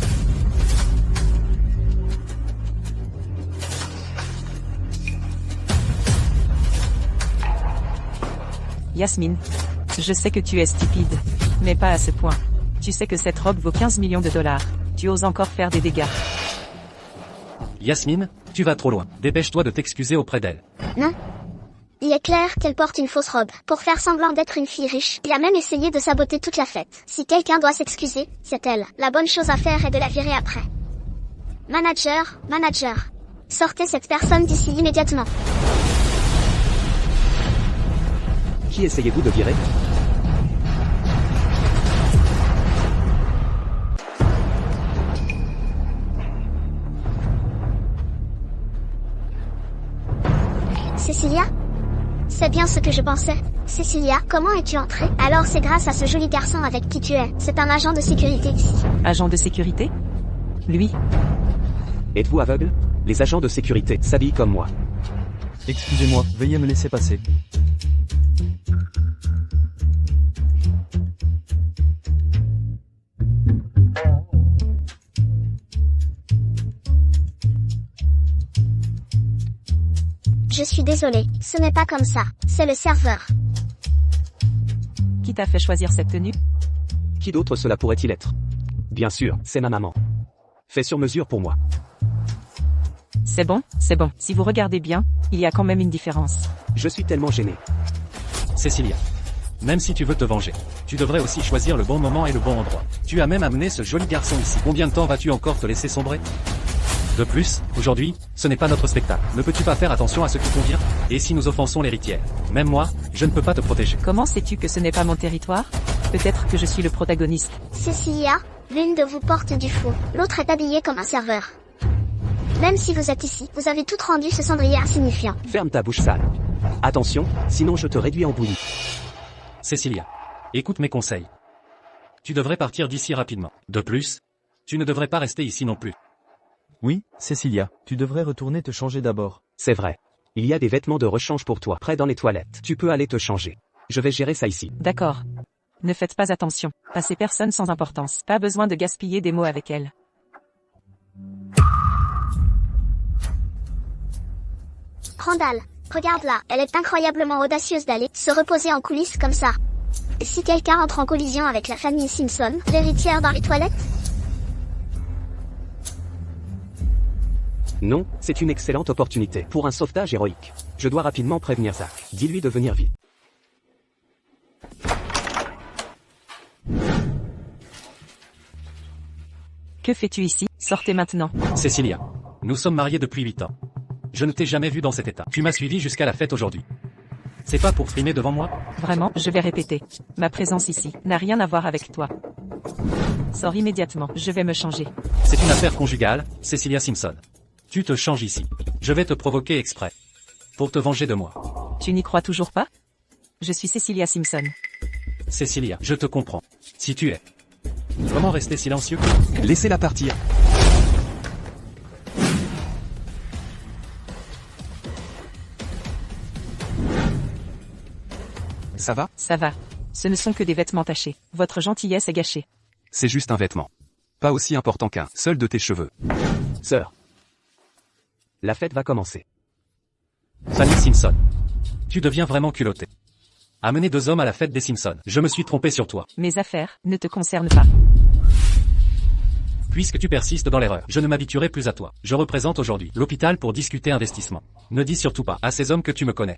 Speaker 5: Yasmine. Je sais que tu es stupide. Mais pas à ce point. Tu sais que cette robe vaut 15 millions de dollars. Tu oses encore faire des dégâts.
Speaker 1: Yasmine, tu vas trop loin. Dépêche-toi de t'excuser auprès d'elle.
Speaker 6: Non. Il est clair qu'elle porte une fausse robe, pour faire semblant d'être une fille riche, et a même essayé de saboter toute la fête. Si quelqu'un doit s'excuser, c'est elle. La bonne chose à faire est de la virer après. Manager. Sortez cette personne d'ici immédiatement.
Speaker 7: Qui essayez-vous de virer?
Speaker 6: Cecilia? C'est bien ce que je pensais. Cecilia, comment es-tu entrée? Alors c'est grâce à ce joli garçon avec qui tu es. C'est un agent de sécurité ici.
Speaker 5: Agent de sécurité? Lui?
Speaker 7: Êtes-vous aveugle? Les agents de sécurité s'habillent comme moi.
Speaker 4: Excusez-moi, veuillez me laisser passer.
Speaker 6: Je suis désolée, ce n'est pas comme ça. C'est le serveur.
Speaker 5: Qui t'a fait choisir cette tenue?
Speaker 7: Qui d'autre cela pourrait-il être? Bien sûr, c'est ma maman. Fait sur mesure pour moi.
Speaker 5: C'est bon. Si vous regardez bien, il y a quand même une différence.
Speaker 7: Je suis tellement gêné.
Speaker 1: Cecilia, même si tu veux te venger, tu devrais aussi choisir le bon moment et le bon endroit. Tu as même amené ce joli garçon ici. Combien de temps vas-tu encore te laisser sombrer? De plus, aujourd'hui, ce n'est pas notre spectacle. Ne peux-tu pas faire attention à ce qui convient? Et si nous offensons l'héritière? Même moi, je ne peux pas te protéger.
Speaker 5: Comment sais-tu que ce n'est pas mon territoire? Peut-être que je suis le protagoniste.
Speaker 6: Cecilia, l'une de vous porte du faux. L'autre est habillée comme un serveur. Même si vous êtes ici, vous avez toutes rendu ce cendrier insignifiant.
Speaker 7: Ferme ta bouche sale. Attention, sinon je te réduis en bouillie.
Speaker 1: Cecilia, écoute mes conseils. Tu devrais partir d'ici rapidement. De plus, tu ne devrais pas rester ici non plus.
Speaker 4: Oui, Cecilia, tu devrais retourner te changer d'abord.
Speaker 7: C'est vrai. Il y a des vêtements de rechange pour toi, près dans les toilettes. Tu peux aller te changer. Je vais gérer ça ici.
Speaker 5: D'accord. Ne faites pas attention. Passez personne sans importance. Pas besoin de gaspiller des mots avec elle.
Speaker 6: Randall, regarde-la, elle est incroyablement audacieuse d'aller se reposer en coulisses comme ça. Si quelqu'un entre en collision avec la famille Simpson, l'héritière dans les toilettes?
Speaker 7: Non, c'est une excellente opportunité pour un sauvetage héroïque. Je dois rapidement prévenir Zach. Dis-lui de venir vite.
Speaker 5: Que fais-tu ici? Sortez maintenant.
Speaker 1: Cecilia, nous sommes mariés depuis 8 ans. Je ne t'ai jamais vu dans cet état. Tu m'as suivi jusqu'à la fête aujourd'hui. C'est pas pour frimer devant moi?
Speaker 5: Vraiment, je vais répéter. Ma présence ici n'a rien à voir avec toi. Sors immédiatement, je vais me changer.
Speaker 1: C'est une affaire conjugale, Cecilia Simpson. Tu te changes ici. Je vais te provoquer exprès. Pour te venger de moi.
Speaker 5: Tu n'y crois toujours pas? Je suis Cecilia Simpson.
Speaker 1: Cecilia, je te comprends. Si tu es. Comment rester silencieux?
Speaker 8: Laissez-la partir. Ça va?
Speaker 5: Ça va. Ce ne sont que des vêtements tachés. Votre gentillesse est gâchée.
Speaker 8: C'est juste un vêtement. Pas aussi important qu'un seul de tes cheveux.
Speaker 7: Sœur. La fête va commencer.
Speaker 1: Fanny Simpson. Tu deviens vraiment culotté. Amener 2 hommes à la fête des Simpsons. Je me suis trompé sur toi.
Speaker 5: Mes affaires ne te concernent pas.
Speaker 1: Puisque tu persistes dans l'erreur, je ne m'habituerai plus à toi. Je représente aujourd'hui l'hôpital pour discuter investissement. Ne dis surtout pas à ces hommes que tu me connais.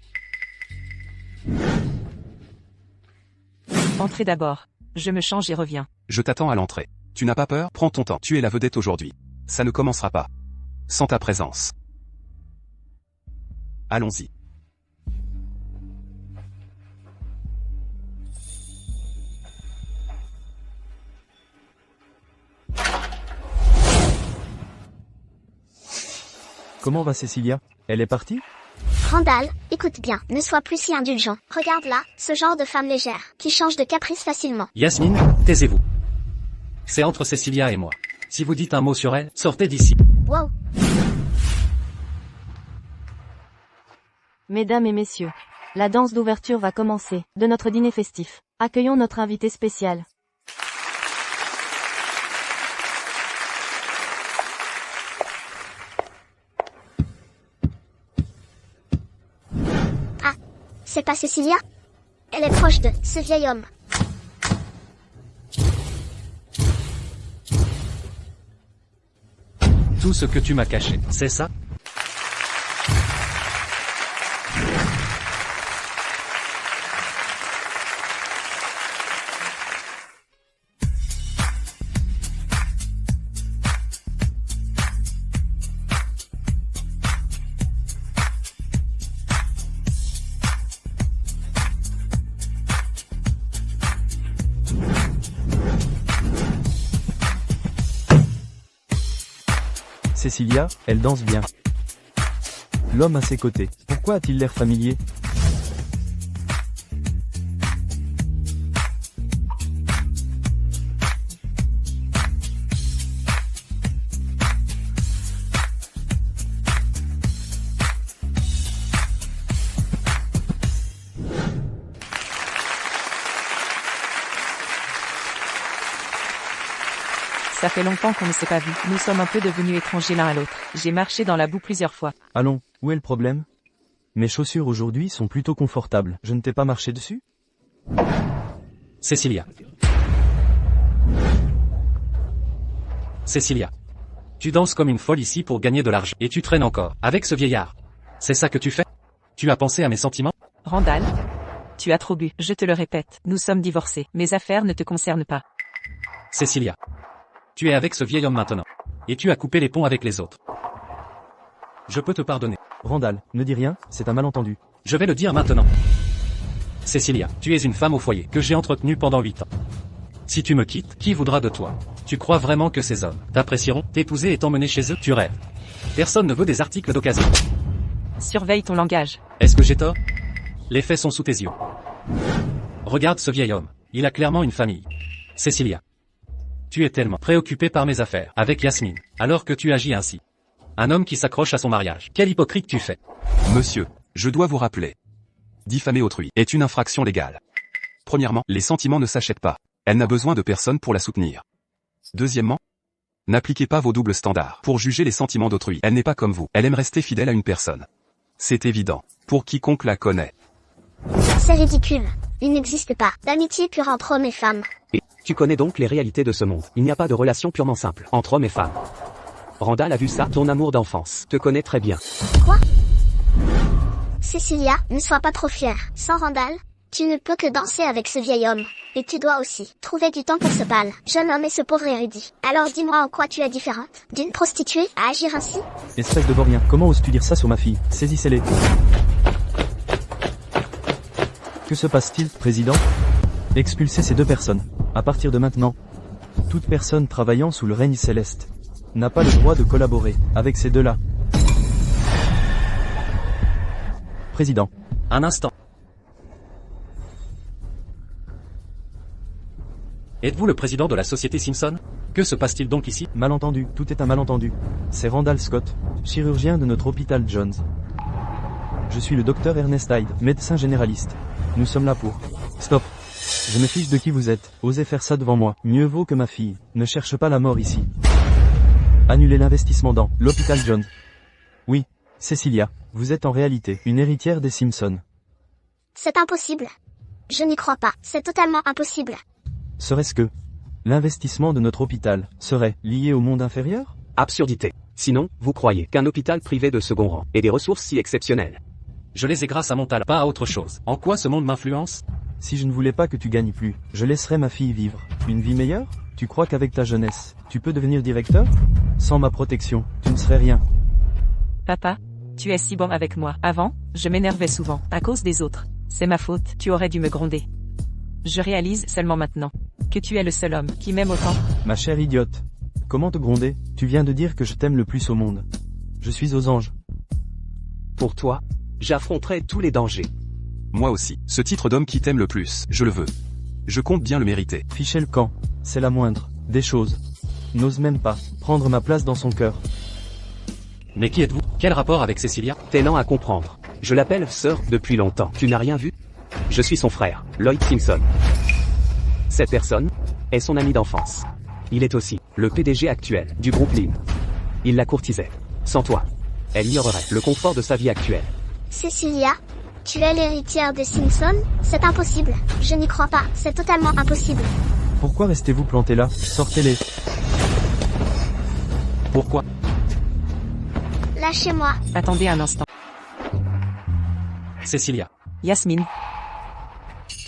Speaker 5: Entrez d'abord. Je me change et reviens.
Speaker 8: Je t'attends à l'entrée. Tu n'as pas peur? Prends ton temps. Tu es la vedette aujourd'hui. Ça ne commencera pas sans ta présence. Allons-y.
Speaker 4: Comment va Cecilia? Elle est partie?
Speaker 6: Randall, écoute bien, ne sois plus si indulgent. Regarde là, ce genre de femme légère, qui change de caprice facilement.
Speaker 1: Yasmine, taisez-vous. C'est entre Cecilia et moi. Si vous dites un mot sur elle, sortez d'ici.
Speaker 6: Wow.
Speaker 2: Mesdames et messieurs, la danse d'ouverture va commencer, de notre dîner festif. Accueillons notre invité spécial.
Speaker 6: C'est pas Cecilia? Elle est proche de ce vieil homme.
Speaker 1: Tout ce que tu m'as caché, c'est ça?
Speaker 4: Cecilia, elle danse bien. L'homme à ses côtés, pourquoi a-t-il l'air familier?
Speaker 5: Ça fait longtemps qu'on ne s'est pas vu. Nous sommes un peu devenus étrangers l'un à l'autre. J'ai marché dans la boue plusieurs fois.
Speaker 4: Allons, où est le problème? Mes chaussures aujourd'hui sont plutôt confortables. Je ne t'ai pas marché dessus?
Speaker 1: Cecilia. Cecilia. Tu danses comme une folle ici pour gagner de l'argent. Et tu traînes encore avec ce vieillard. C'est ça que tu fais? Tu as pensé à mes sentiments?
Speaker 5: Randall, tu as trop bu. Je te le répète, nous sommes divorcés. Mes affaires ne te concernent pas.
Speaker 1: Cecilia. Tu es avec ce vieil homme maintenant. Et tu as coupé les ponts avec les autres. Je peux te pardonner.
Speaker 4: Randall, ne dis rien, c'est un malentendu.
Speaker 1: Je vais le dire maintenant. Cecilia, tu es une femme au foyer que j'ai entretenue pendant 8 ans. Si tu me quittes, qui voudra de toi? Tu crois vraiment que ces hommes t'apprécieront, t'épouser et t'emmener chez eux? Tu rêves. Personne ne veut des articles d'occasion.
Speaker 5: Surveille ton langage.
Speaker 1: Est-ce que j'ai tort? Les faits sont sous tes yeux. Regarde ce vieil homme. Il a clairement une famille. Cecilia. Tu es tellement préoccupé par mes affaires avec Yasmine, alors que tu agis ainsi. Un homme qui s'accroche à son mariage. Quel hypocrite tu fais.
Speaker 8: Monsieur, je dois vous rappeler. Diffamer autrui est une infraction légale. Premièrement, les sentiments ne s'achètent pas. Elle n'a besoin de personne pour la soutenir. Deuxièmement, n'appliquez pas vos doubles standards pour juger les sentiments d'autrui. Elle n'est pas comme vous. Elle aime rester fidèle à une personne. C'est évident, pour quiconque la connaît.
Speaker 6: C'est ridicule. Il n'existe pas d'amitié pure entre hommes et femmes.
Speaker 7: Et tu connais donc les réalités de ce monde. Il n'y a pas de relation purement simple entre hommes et femmes. Randall a vu ça, ton amour d'enfance te connaît très bien.
Speaker 6: Quoi? Cecilia, ne sois pas trop fière. Sans Randall, tu ne peux que danser avec ce vieil homme. Et tu dois aussi trouver du temps pour ce pâle jeune homme et ce pauvre érudit. Alors dis-moi en quoi tu es différente d'une prostituée à agir ainsi?
Speaker 4: Espèce de vaurien, comment oses-tu dire ça sur ma fille? Saisissez-les. Que se passe-t-il, président? Expulsez ces deux personnes. À partir de maintenant, toute personne travaillant sous le règne céleste n'a pas le droit de collaborer avec ces deux-là. Président.
Speaker 1: Un instant. Êtes-vous le président de la société Simpson? Que se passe-t-il donc ici?
Speaker 4: Malentendu, tout est un malentendu. C'est Randall Scott, chirurgien de notre hôpital Jones. Je suis le docteur Ernest Hyde, médecin généraliste. Nous sommes là pour... Stop. Je me fiche de qui vous êtes. Osez faire ça devant moi. Mieux vaut que ma fille ne cherche pas la mort ici. Annulez l'investissement dans l'hôpital Jones. Oui, Cecilia, vous êtes en réalité une héritière des Simpsons.
Speaker 6: C'est impossible. Je n'y crois pas. C'est totalement impossible.
Speaker 4: Serait-ce que l'investissement de notre hôpital serait lié au monde inférieur?
Speaker 7: Absurdité. Sinon, vous croyez qu'un hôpital privé de second rang ait des ressources si exceptionnelles?
Speaker 1: Je les ai grâce à mon talent, pas à autre chose. En quoi ce monde m'influence?
Speaker 4: Si je ne voulais pas que tu gagnes plus, je laisserais ma fille vivre une vie meilleure? Tu crois qu'avec ta jeunesse, tu peux devenir directeur? Sans ma protection, tu ne serais rien.
Speaker 5: Papa, tu es si bon avec moi. Avant, je m'énervais souvent, à cause des autres. C'est ma faute, tu aurais dû me gronder. Je réalise seulement maintenant que tu es le seul homme qui m'aime autant.
Speaker 4: Ma chère idiote. Comment te gronder? Tu viens de dire que je t'aime le plus au monde. Je suis aux anges.
Speaker 7: Pour toi, J'affronterai tous les dangers.
Speaker 8: Moi aussi. Ce titre d'homme qui t'aime le plus, je le veux. Je compte bien le mériter.
Speaker 4: Fichez le camp. C'est la moindre des choses. N'ose même pas prendre ma place dans son cœur.
Speaker 1: Mais qui êtes-vous? Quel rapport avec Cecilia?
Speaker 7: T'es lent à comprendre. Je l'appelle sœur depuis longtemps. Tu n'as rien vu? Je suis son frère, Lloyd Simpson. Cette personne est son ami d'enfance. Il est aussi le PDG actuel du groupe Lynn. Il la courtisait. Sans toi, elle ignorerait le confort de sa vie actuelle.
Speaker 6: Cecilia, tu es l'héritière des Simpson? C'est impossible. Je n'y crois pas. C'est totalement impossible.
Speaker 4: Pourquoi restez-vous planté là? Sortez-les.
Speaker 1: Pourquoi?
Speaker 6: Lâchez-moi.
Speaker 5: Attendez un instant.
Speaker 1: Cecilia.
Speaker 5: Yasmine.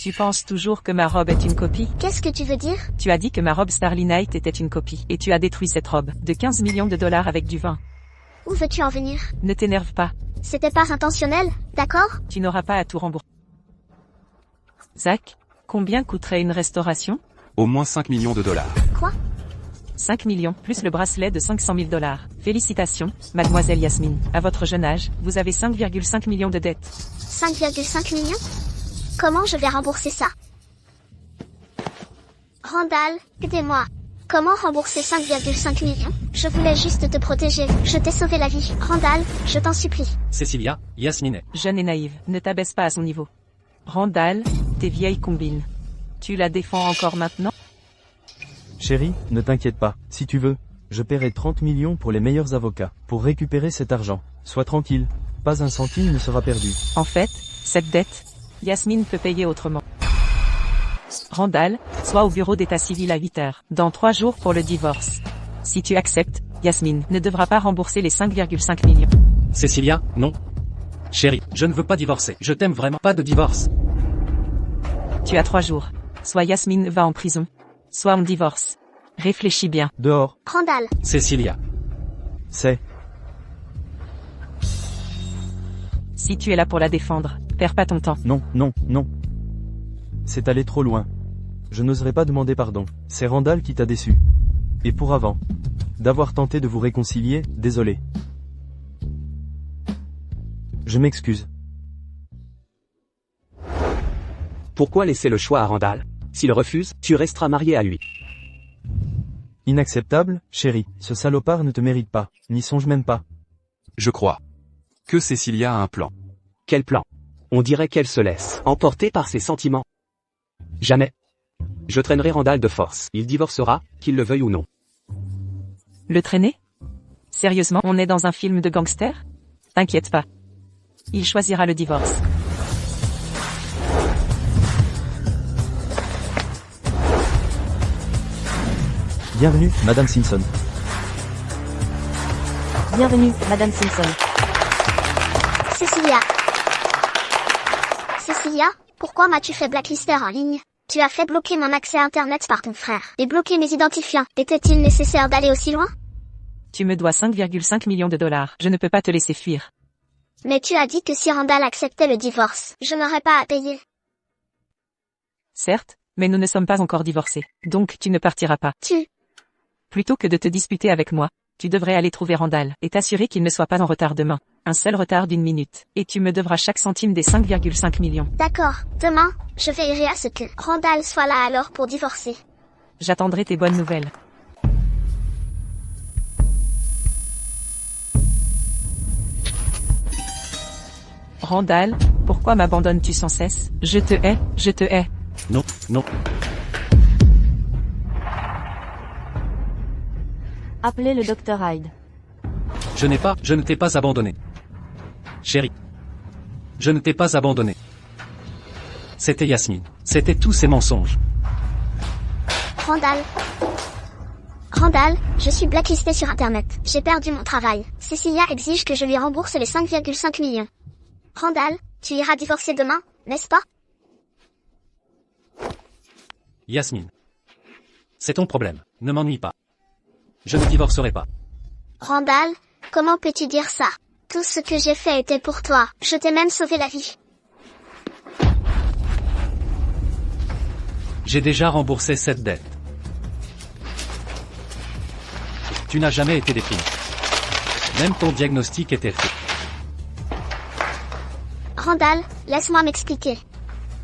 Speaker 5: Tu penses toujours que ma robe est une copie?
Speaker 6: Qu'est-ce que tu veux dire?
Speaker 5: Tu as dit que ma robe Starry Night était une copie, et tu as détruit cette robe, de 15 millions de dollars avec du vin.
Speaker 6: Où veux-tu en venir?
Speaker 5: Ne t'énerve pas,
Speaker 6: C'était pas intentionnel, d'accord?
Speaker 5: tu n'auras pas à tout rembourser. Zach, combien coûterait une restauration?
Speaker 8: Au moins 5 millions de dollars.
Speaker 6: Quoi?
Speaker 5: 5 millions, plus le bracelet de 500 000 dollars. Félicitations, mademoiselle Yasmine. À votre jeune âge, vous avez 5,5 millions de dettes.
Speaker 6: 5,5 millions? Comment je vais rembourser ça? Randall, aidez-moi. Comment rembourser 5,5 millions? Je voulais juste te protéger. Je t'ai sauvé la vie. Randall, je t'en supplie.
Speaker 1: Cecilia, Yasmine.
Speaker 5: Jeune et naïve, ne t'abaisse pas à son niveau. Randall, tes vieilles combines. Tu la défends encore maintenant?
Speaker 4: Chérie, ne t'inquiète pas. Si tu veux, je paierai 30 millions pour les meilleurs avocats, pour récupérer cet argent. Sois tranquille. Pas un centime ne sera perdu.
Speaker 5: En fait, cette dette, Yasmine peut payer autrement. Randall, sois au bureau d'état civil à 8 heures, dans 3 jours pour le divorce. Si tu acceptes, Yasmine ne devra pas rembourser les 5,5 millions.
Speaker 1: Cecilia, non. Chérie, je ne veux pas divorcer. Je t'aime vraiment. Pas de divorce.
Speaker 5: Tu as 3 jours. Soit Yasmine va en prison, soit on divorce. Réfléchis bien.
Speaker 4: Dehors,
Speaker 6: Randall,
Speaker 1: Cecilia.
Speaker 4: c'est...
Speaker 5: Si tu es là pour la défendre, perds pas ton temps.
Speaker 4: Non, non, non. C'est allé trop loin. Je n'oserais pas demander pardon. C'est Randall qui t'a déçu. Et pour avant d'avoir tenté de vous réconcilier, désolé. Je m'excuse.
Speaker 7: Pourquoi laisser le choix à Randall? S'il refuse, tu resteras marié à lui.
Speaker 4: Inacceptable, chérie. Ce salopard ne te mérite pas. N'y songe même pas.
Speaker 8: Je crois que Cecilia a un plan.
Speaker 7: Quel plan? On dirait qu'elle se laisse emporter par ses sentiments. Jamais. Je traînerai Randall de force. Il divorcera, qu'il le veuille ou non.
Speaker 5: Le traîner? Sérieusement, on est dans un film de gangster? T'inquiète pas. Il choisira le divorce.
Speaker 4: Bienvenue, Madame Simpson.
Speaker 2: Bienvenue, Madame Simpson.
Speaker 6: Cecilia. Cecilia, pourquoi m'as-tu fait blacklister en ligne? Tu as fait bloquer mon accès à Internet par ton frère, et bloquer mes identifiants. Était-il nécessaire d'aller aussi loin?
Speaker 5: Tu me dois 5,5 millions de dollars. Je ne peux pas te laisser fuir.
Speaker 6: Mais tu as dit que si Randall acceptait le divorce, je n'aurais pas à payer.
Speaker 5: Certes, mais nous ne sommes pas encore divorcés. Donc tu ne partiras pas. Plutôt que de te disputer avec moi, tu devrais aller trouver Randall et t'assurer qu'il ne soit pas en retard demain. Un seul retard d'1 minute. Et tu me devras chaque centime des 5,5 millions.
Speaker 6: D'accord, demain, je veillerai à ce que Randall soit là alors pour divorcer.
Speaker 5: J'attendrai tes bonnes nouvelles. Randall, pourquoi m'abandonnes-tu sans cesse? Je te hais, je te hais.
Speaker 1: Non, non.
Speaker 2: Appelez le docteur Hyde.
Speaker 1: Je ne t'ai pas abandonné. Chérie. Je ne t'ai pas abandonné. C'était Yasmine. C'était tous ces mensonges.
Speaker 6: Randall, je suis blacklisté sur Internet. J'ai perdu mon travail. Cecilia exige que je lui rembourse les 5,5 millions. Randall, tu iras divorcer demain, n'est-ce pas?
Speaker 1: Yasmine. C'est ton problème. Ne m'ennuie pas. Je ne divorcerai pas.
Speaker 6: Randall, comment peux-tu dire ça? Tout ce que j'ai fait était pour toi. Je t'ai même sauvé la vie.
Speaker 1: J'ai déjà remboursé cette dette. Tu n'as jamais été déprimé. Même ton diagnostic était fait.
Speaker 6: Randall, laisse-moi m'expliquer.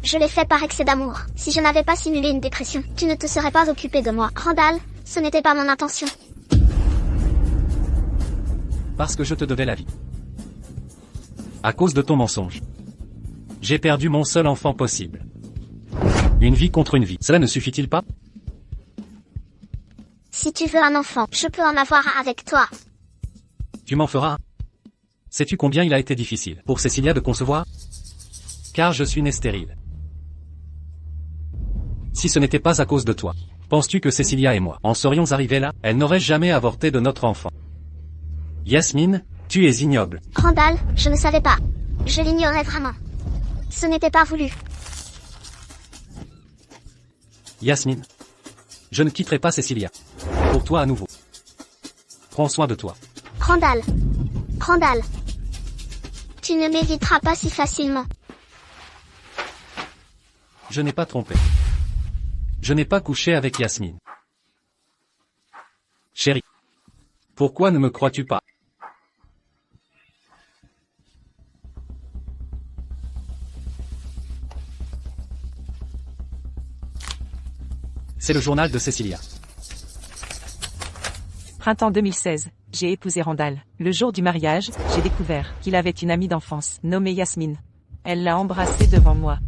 Speaker 6: Je l'ai fait par excès d'amour. Si je n'avais pas simulé une dépression, tu ne te serais pas occupé de moi. Randall, ce n'était pas mon intention.
Speaker 1: Parce que je te devais la vie. À cause de ton mensonge. J'ai perdu mon seul enfant possible. Une vie contre une vie. Cela ne suffit-il pas?
Speaker 6: Si tu veux un enfant, je peux en avoir un avec toi.
Speaker 1: Tu m'en feras un. Sais-tu combien il a été difficile pour Cecilia de concevoir? Car je suis né stérile. Si ce n'était pas à cause de toi, penses-tu que Cecilia et moi en serions arrivés là? Elle n'aurait jamais avorté de notre enfant. Yasmine, tu es ignoble.
Speaker 6: Randall, je ne savais pas. Je l'ignorais vraiment. Ce n'était pas voulu.
Speaker 1: Yasmine, je ne quitterai pas Cecilia. Pour toi à nouveau. Prends soin de toi.
Speaker 6: Randall. Randall. Tu ne m'éviteras pas si facilement.
Speaker 1: Je n'ai pas trompé. Je n'ai pas couché avec Yasmine. Chérie. Pourquoi ne me crois-tu pas? C'est le journal de Cecilia.
Speaker 5: Printemps 2016. J'ai épousé Randall. Le jour du mariage, j'ai découvert qu'il avait une amie d'enfance, nommée Yasmine. Elle l'a embrassée devant moi.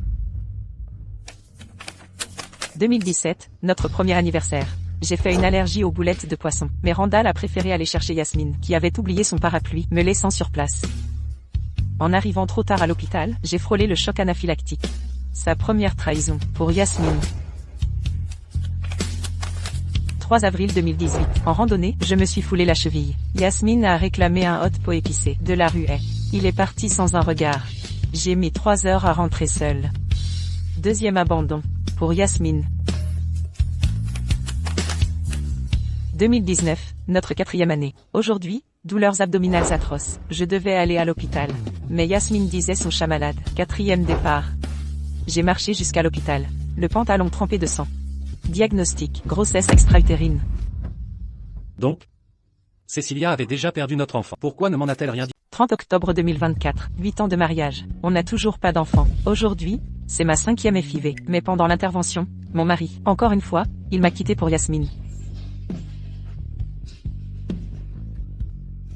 Speaker 5: 2017, notre premier anniversaire. J'ai fait une allergie aux boulettes de poisson, mais Randall a préféré aller chercher Yasmine, qui avait oublié son parapluie, me laissant sur place. En arrivant trop tard à l'hôpital, j'ai frôlé le choc anaphylactique. Sa première trahison, pour Yasmine. 3 avril 2018. En randonnée, je me suis foulé la cheville. Yasmine a réclamé un hot pot épicé de la rue Hay. Il est parti sans un regard. J'ai mis 3 heures à rentrer seule. Deuxième abandon. Pour Yasmine. 2019, notre 4e année. Aujourd'hui, douleurs abdominales atroces. Je devais aller à l'hôpital. Mais Yasmine disait son chat malade. 4e départ. J'ai marché jusqu'à l'hôpital. Le pantalon trempé de sang. Diagnostic, grossesse extra-utérine.
Speaker 1: Donc, Cecilia avait déjà perdu notre enfant. Pourquoi ne m'en a-t-elle rien dit?
Speaker 5: 30 octobre 2024, 8 ans de mariage. On n'a toujours pas d'enfant. Aujourd'hui, c'est ma 5e FIV. Mais pendant l'intervention, mon mari, encore une fois, il m'a quitté pour Yasmine.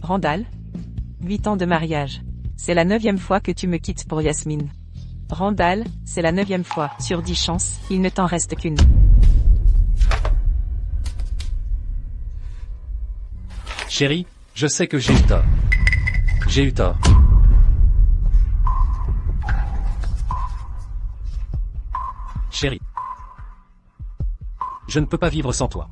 Speaker 5: Randall, 8 ans de mariage. C'est la 9e fois que tu me quittes pour Yasmine. Randall, c'est la 9e fois. Sur 10 chances, il ne t'en reste qu'une.
Speaker 1: Chérie, je sais que j'ai eu tort. J'ai eu tort. Chérie. Je ne peux pas vivre sans toi.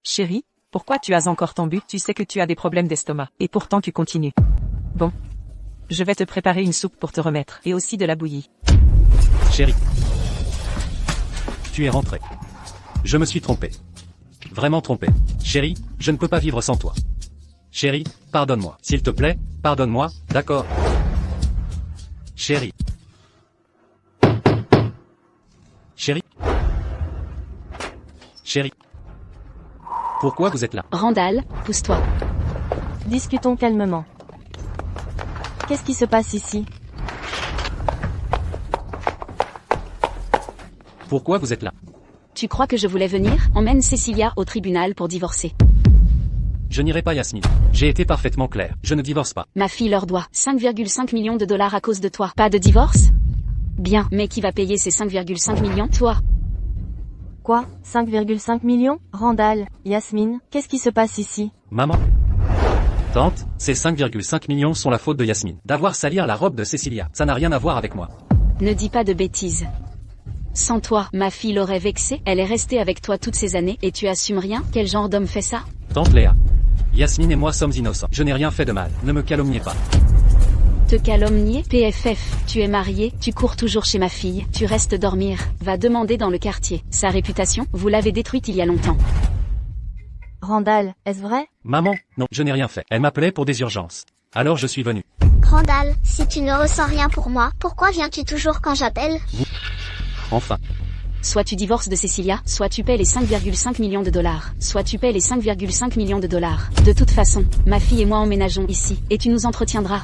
Speaker 5: Chérie, pourquoi tu as encore ton but? Tu sais que tu as des problèmes d'estomac, et pourtant tu continues. Bon. Je vais te préparer une soupe pour te remettre, et aussi de la bouillie.
Speaker 1: Chérie. Tu es rentrée. Je me suis trompé. Vraiment trompé. Chérie, je ne peux pas vivre sans toi. Chérie, pardonne-moi. S'il te plaît, pardonne-moi, d'accord? Chérie. Chérie. Chérie. Pourquoi vous êtes là?
Speaker 3: Randall, pousse-toi.
Speaker 2: Discutons calmement. Qu'est-ce qui se passe ici?
Speaker 1: Pourquoi vous êtes là?
Speaker 3: Tu crois que je voulais venir? Emmène Cecilia au tribunal pour divorcer.
Speaker 1: Je n'irai pas Yasmine. J'ai été parfaitement clair. Je ne divorce pas.
Speaker 3: Ma fille leur doit 5,5 millions de dollars à cause de toi. Pas de divorce? Bien, mais qui va payer ces 5,5 millions? Toi.
Speaker 2: Quoi? 5,5 millions? Randall, Yasmine, qu'est-ce qui se passe ici?
Speaker 1: Maman. Tante, ces 5,5 millions sont la faute de Yasmine. D'avoir salir la robe de Cecilia. Ça n'a rien à voir avec moi.
Speaker 3: Ne dis pas de bêtises. Sans toi, ma fille l'aurait vexée. Elle est restée avec toi toutes ces années et tu assumes rien? Quel genre d'homme fait ça?
Speaker 1: Tante Léa. Yasmine et moi sommes innocents. Je n'ai rien fait de mal. Ne me calomniez pas.
Speaker 3: Te calomnier? PFF, tu es marié, tu cours toujours chez ma fille, tu restes dormir, va demander dans le quartier. Sa réputation, vous l'avez détruite il y a longtemps.
Speaker 2: Randall, est-ce vrai?
Speaker 1: Maman, non, je n'ai rien fait. Elle m'appelait pour des urgences. Alors je suis venu.
Speaker 6: Randall, si tu ne ressens rien pour moi, pourquoi viens-tu toujours quand j'appelle?
Speaker 1: Enfin.
Speaker 3: Soit tu divorces de Cecilia, soit tu paies les 5,5 millions de dollars. Soit tu paies les 5,5 millions de dollars. De toute façon, ma fille et moi emménageons ici, et tu nous entretiendras.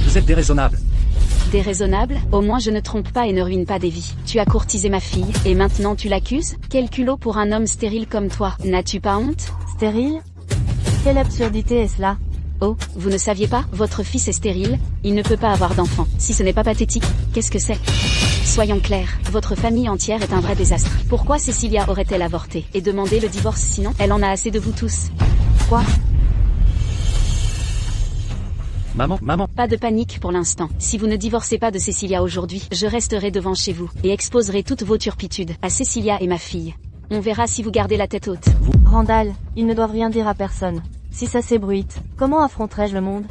Speaker 1: Vous êtes déraisonnable.
Speaker 3: Déraisonnable? Au moins je ne trompe pas et ne ruine pas des vies. Tu as courtisé ma fille, et maintenant tu l'accuses? Quel culot pour un homme stérile comme toi. N'as-tu pas honte?
Speaker 2: Stérile? Quelle absurdité est cela?
Speaker 3: Oh, vous ne saviez pas? Votre fils est stérile, il ne peut pas avoir d'enfant. Si ce n'est pas pathétique, qu'est-ce que c'est? Soyons clairs, votre famille entière est un vrai désastre. Pourquoi Cecilia aurait-elle avorté et demandé le divorce sinon? Elle en a assez de vous tous.
Speaker 2: Quoi?
Speaker 1: Maman.
Speaker 3: Pas de panique pour l'instant. Si vous ne divorcez pas de Cecilia aujourd'hui, je resterai devant chez vous, et exposerai toutes vos turpitudes à Cecilia et ma fille. On verra si vous gardez la tête haute.
Speaker 2: Randall, ils ne doivent rien dire à personne. Si ça s'ébruite, comment affronterai-je le monde?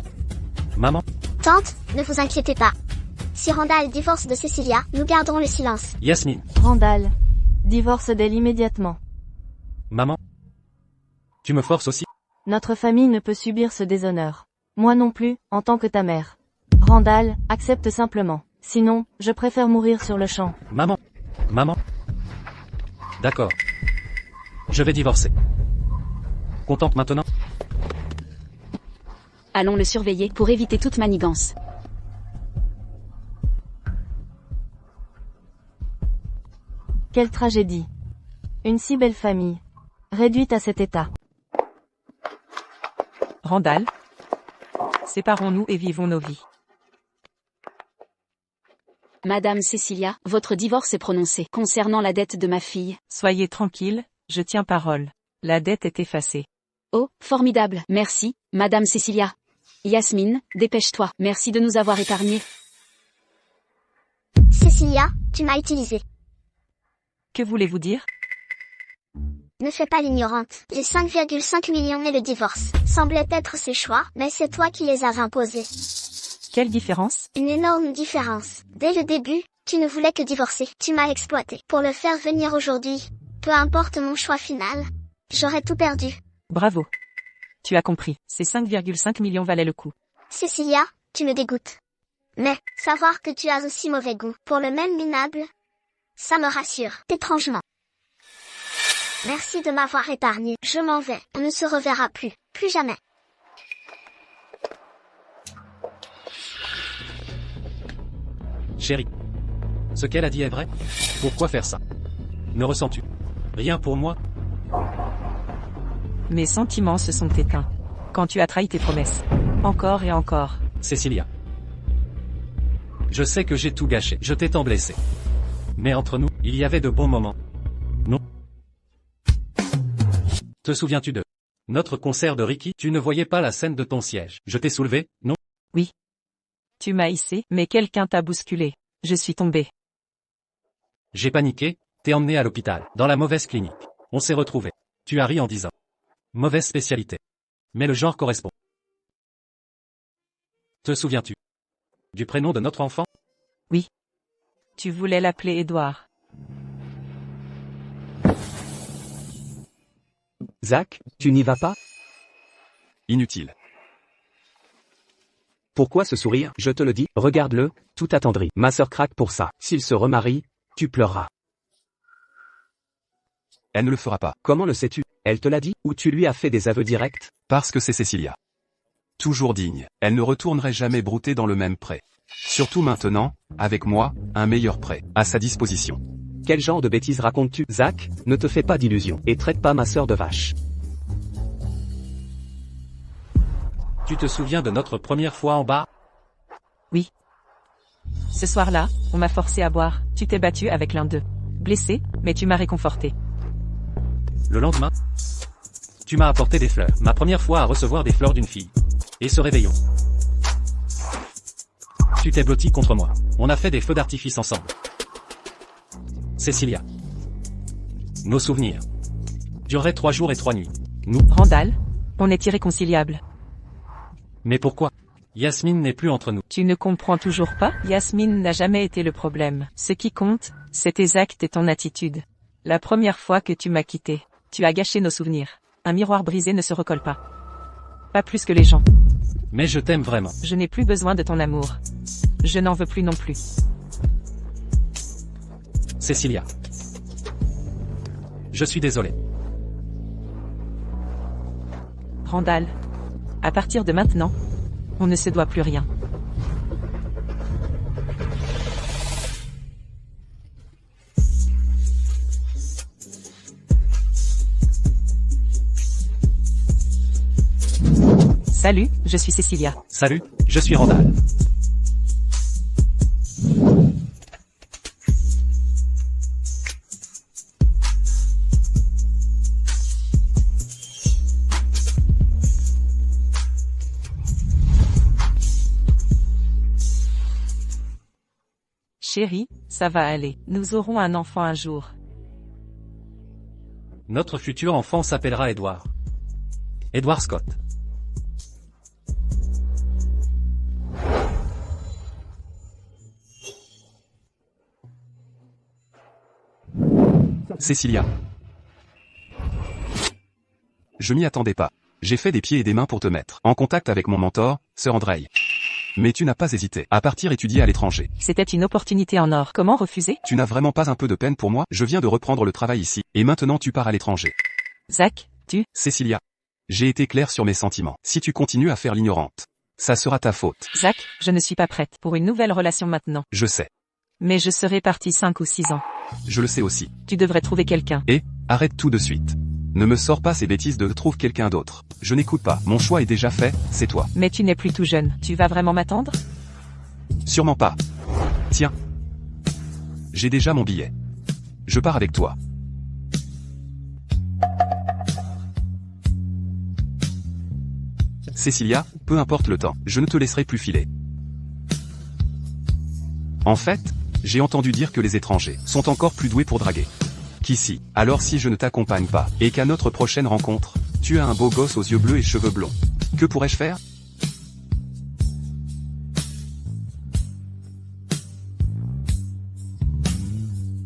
Speaker 1: Maman.
Speaker 6: Tante, ne vous inquiétez pas. Si Randall divorce de Cecilia, nous garderons le silence.
Speaker 1: Yasmine.
Speaker 2: Randall, divorce d'elle immédiatement.
Speaker 1: Maman. Tu me forces aussi?
Speaker 2: Notre famille ne peut subir ce déshonneur. Moi non plus, en tant que ta mère. Randall, accepte simplement. Sinon, je préfère mourir sur le champ.
Speaker 1: Maman. D'accord. Je vais divorcer. Contente maintenant?
Speaker 3: Allons le surveiller pour éviter toute manigance.
Speaker 2: Quelle tragédie. Une si belle famille. Réduite à cet état.
Speaker 5: Randall, séparons-nous et vivons nos vies.
Speaker 3: Madame Cecilia, votre divorce est prononcé. Concernant la dette de ma fille.
Speaker 5: Soyez tranquille, je tiens parole. La dette est effacée.
Speaker 3: Oh, formidable. Merci, Madame Cecilia. Yasmine, dépêche-toi. Merci de nous avoir épargnés.
Speaker 6: Cecilia, tu m'as utilisé.
Speaker 5: Que voulez-vous dire?
Speaker 6: Ne fais pas l'ignorante. Les 5,5 millions et le divorce semblaient être ses choix, mais c'est toi qui les as imposés.
Speaker 5: Quelle différence?
Speaker 6: Une énorme différence. Dès le début, tu ne voulais que divorcer. Tu m'as exploité. Pour le faire venir aujourd'hui, peu importe mon choix final, j'aurais tout perdu.
Speaker 5: Bravo. Tu as compris, ces 5,5 millions valaient le coup.
Speaker 6: Cecilia, tu me dégoûtes. Mais, savoir que tu as aussi mauvais goût pour le même minable, ça me rassure, étrangement. Merci de m'avoir épargné. Je m'en vais. On ne se reverra plus. Plus jamais.
Speaker 1: Chérie. Ce qu'elle a dit est vrai? Pourquoi faire ça? Ne ressens-tu rien pour moi?
Speaker 5: Mes sentiments se sont éteints. Quand tu as trahi tes promesses. Encore et encore.
Speaker 1: Cecilia. Je sais que j'ai tout gâché. Je t'ai tant blessé. Mais entre nous, il y avait de bons moments. Non? Te souviens-tu de notre concert de Ricky? Tu ne voyais pas la scène de ton siège. Je t'ai soulevé, non?
Speaker 5: Oui. Tu m'as hissé, mais quelqu'un t'a bousculé. Je suis tombé.
Speaker 1: J'ai paniqué, t'es emmené à l'hôpital, dans la mauvaise clinique. On s'est retrouvés. Tu as ri en disant. Mauvaise spécialité. Mais le genre correspond. Te souviens-tu du prénom de notre enfant?
Speaker 5: Oui. Tu voulais l'appeler Édouard.
Speaker 7: Zach, tu n'y vas pas?
Speaker 8: Inutile.
Speaker 7: Pourquoi ce sourire? Je te le dis, regarde-le, tout attendri. Ma sœur craque pour ça. S'il se remarie, tu pleureras.
Speaker 8: Elle ne le fera pas.
Speaker 7: Comment le sais-tu? Elle te l'a dit, ou tu lui as fait des aveux directs?
Speaker 8: Parce que c'est Cecilia. Toujours digne, elle ne retournerait jamais brouter dans le même pré. Surtout maintenant, avec moi, un meilleur prêt, à sa disposition.
Speaker 7: Quel genre de bêtises racontes-tu? Zach, ne te fais pas d'illusions, et traite pas ma sœur de vache.
Speaker 1: Tu te souviens de notre première fois en bar?
Speaker 5: Oui. Ce soir-là, on m'a forcé à boire. Tu t'es battu avec l'un d'eux. Blessé, mais tu m'as réconforté.
Speaker 1: Le lendemain, tu m'as apporté des fleurs. Ma première fois à recevoir des fleurs d'une fille. Et ce réveillon. Tu t'es blotti contre moi. On a fait des feux d'artifice ensemble. Cecilia. Nos souvenirs dureraient 3 jours et 3 nuits. Nous.
Speaker 5: Randall, on est irréconciliables.
Speaker 1: Mais pourquoi? Yasmine n'est plus entre nous.
Speaker 5: Tu ne comprends toujours pas? Yasmine n'a jamais été le problème. Ce qui compte, c'est tes actes et ton attitude. La première fois que tu m'as quitté, tu as gâché nos souvenirs. Un miroir brisé ne se recolle pas. Pas plus que les gens.
Speaker 1: Mais je t'aime vraiment.
Speaker 5: Je n'ai plus besoin de ton amour. Je n'en veux plus non plus.
Speaker 1: Cécilia. Je suis désolé.
Speaker 5: Randall. À partir de maintenant, on ne se doit plus rien. Salut, je suis Cécilia.
Speaker 1: Salut, je suis Randall.
Speaker 5: Chérie, ça va aller. Nous aurons un enfant un jour.
Speaker 1: Notre futur enfant s'appellera Edward. Edward Scott.
Speaker 8: Cécilia. Je m'y attendais pas. J'ai fait des pieds et des mains pour te mettre en contact avec mon mentor, Sir Andrei. Mais tu n'as pas hésité à partir étudier à l'étranger.
Speaker 5: C'était une opportunité en or. Comment refuser?
Speaker 8: Tu n'as vraiment pas un peu de peine pour moi? Je viens de reprendre le travail ici, et maintenant tu pars à l'étranger.
Speaker 5: Zach, tu...
Speaker 8: Cécilia. J'ai été clair sur mes sentiments. Si tu continues à faire l'ignorante, ça sera ta faute.
Speaker 5: Zach, je ne suis pas prête pour une nouvelle relation maintenant.
Speaker 8: Je sais.
Speaker 5: Mais je serai partie 5 ou 6 ans.
Speaker 8: Je le sais aussi.
Speaker 5: Tu devrais trouver quelqu'un.
Speaker 8: Et, arrête tout de suite. Ne me sors pas ces bêtises de trouve quelqu'un d'autre. Je n'écoute pas. Mon choix est déjà fait, c'est toi.
Speaker 5: Mais tu n'es plus tout jeune. Tu vas vraiment m'attendre?
Speaker 8: Sûrement pas. Tiens. J'ai déjà mon billet. Je pars avec toi. Cécilia, peu importe le temps, je ne te laisserai plus filer. En fait, j'ai entendu dire que les étrangers sont encore plus doués pour draguer qu'ici. Alors si je ne t'accompagne pas, et qu'à notre prochaine rencontre, tu as un beau gosse aux yeux bleus et cheveux blonds, que pourrais-je faire?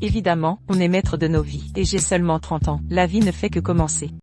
Speaker 5: Évidemment, on est maître de nos vies. Et j'ai seulement 30 ans. La vie ne fait que commencer.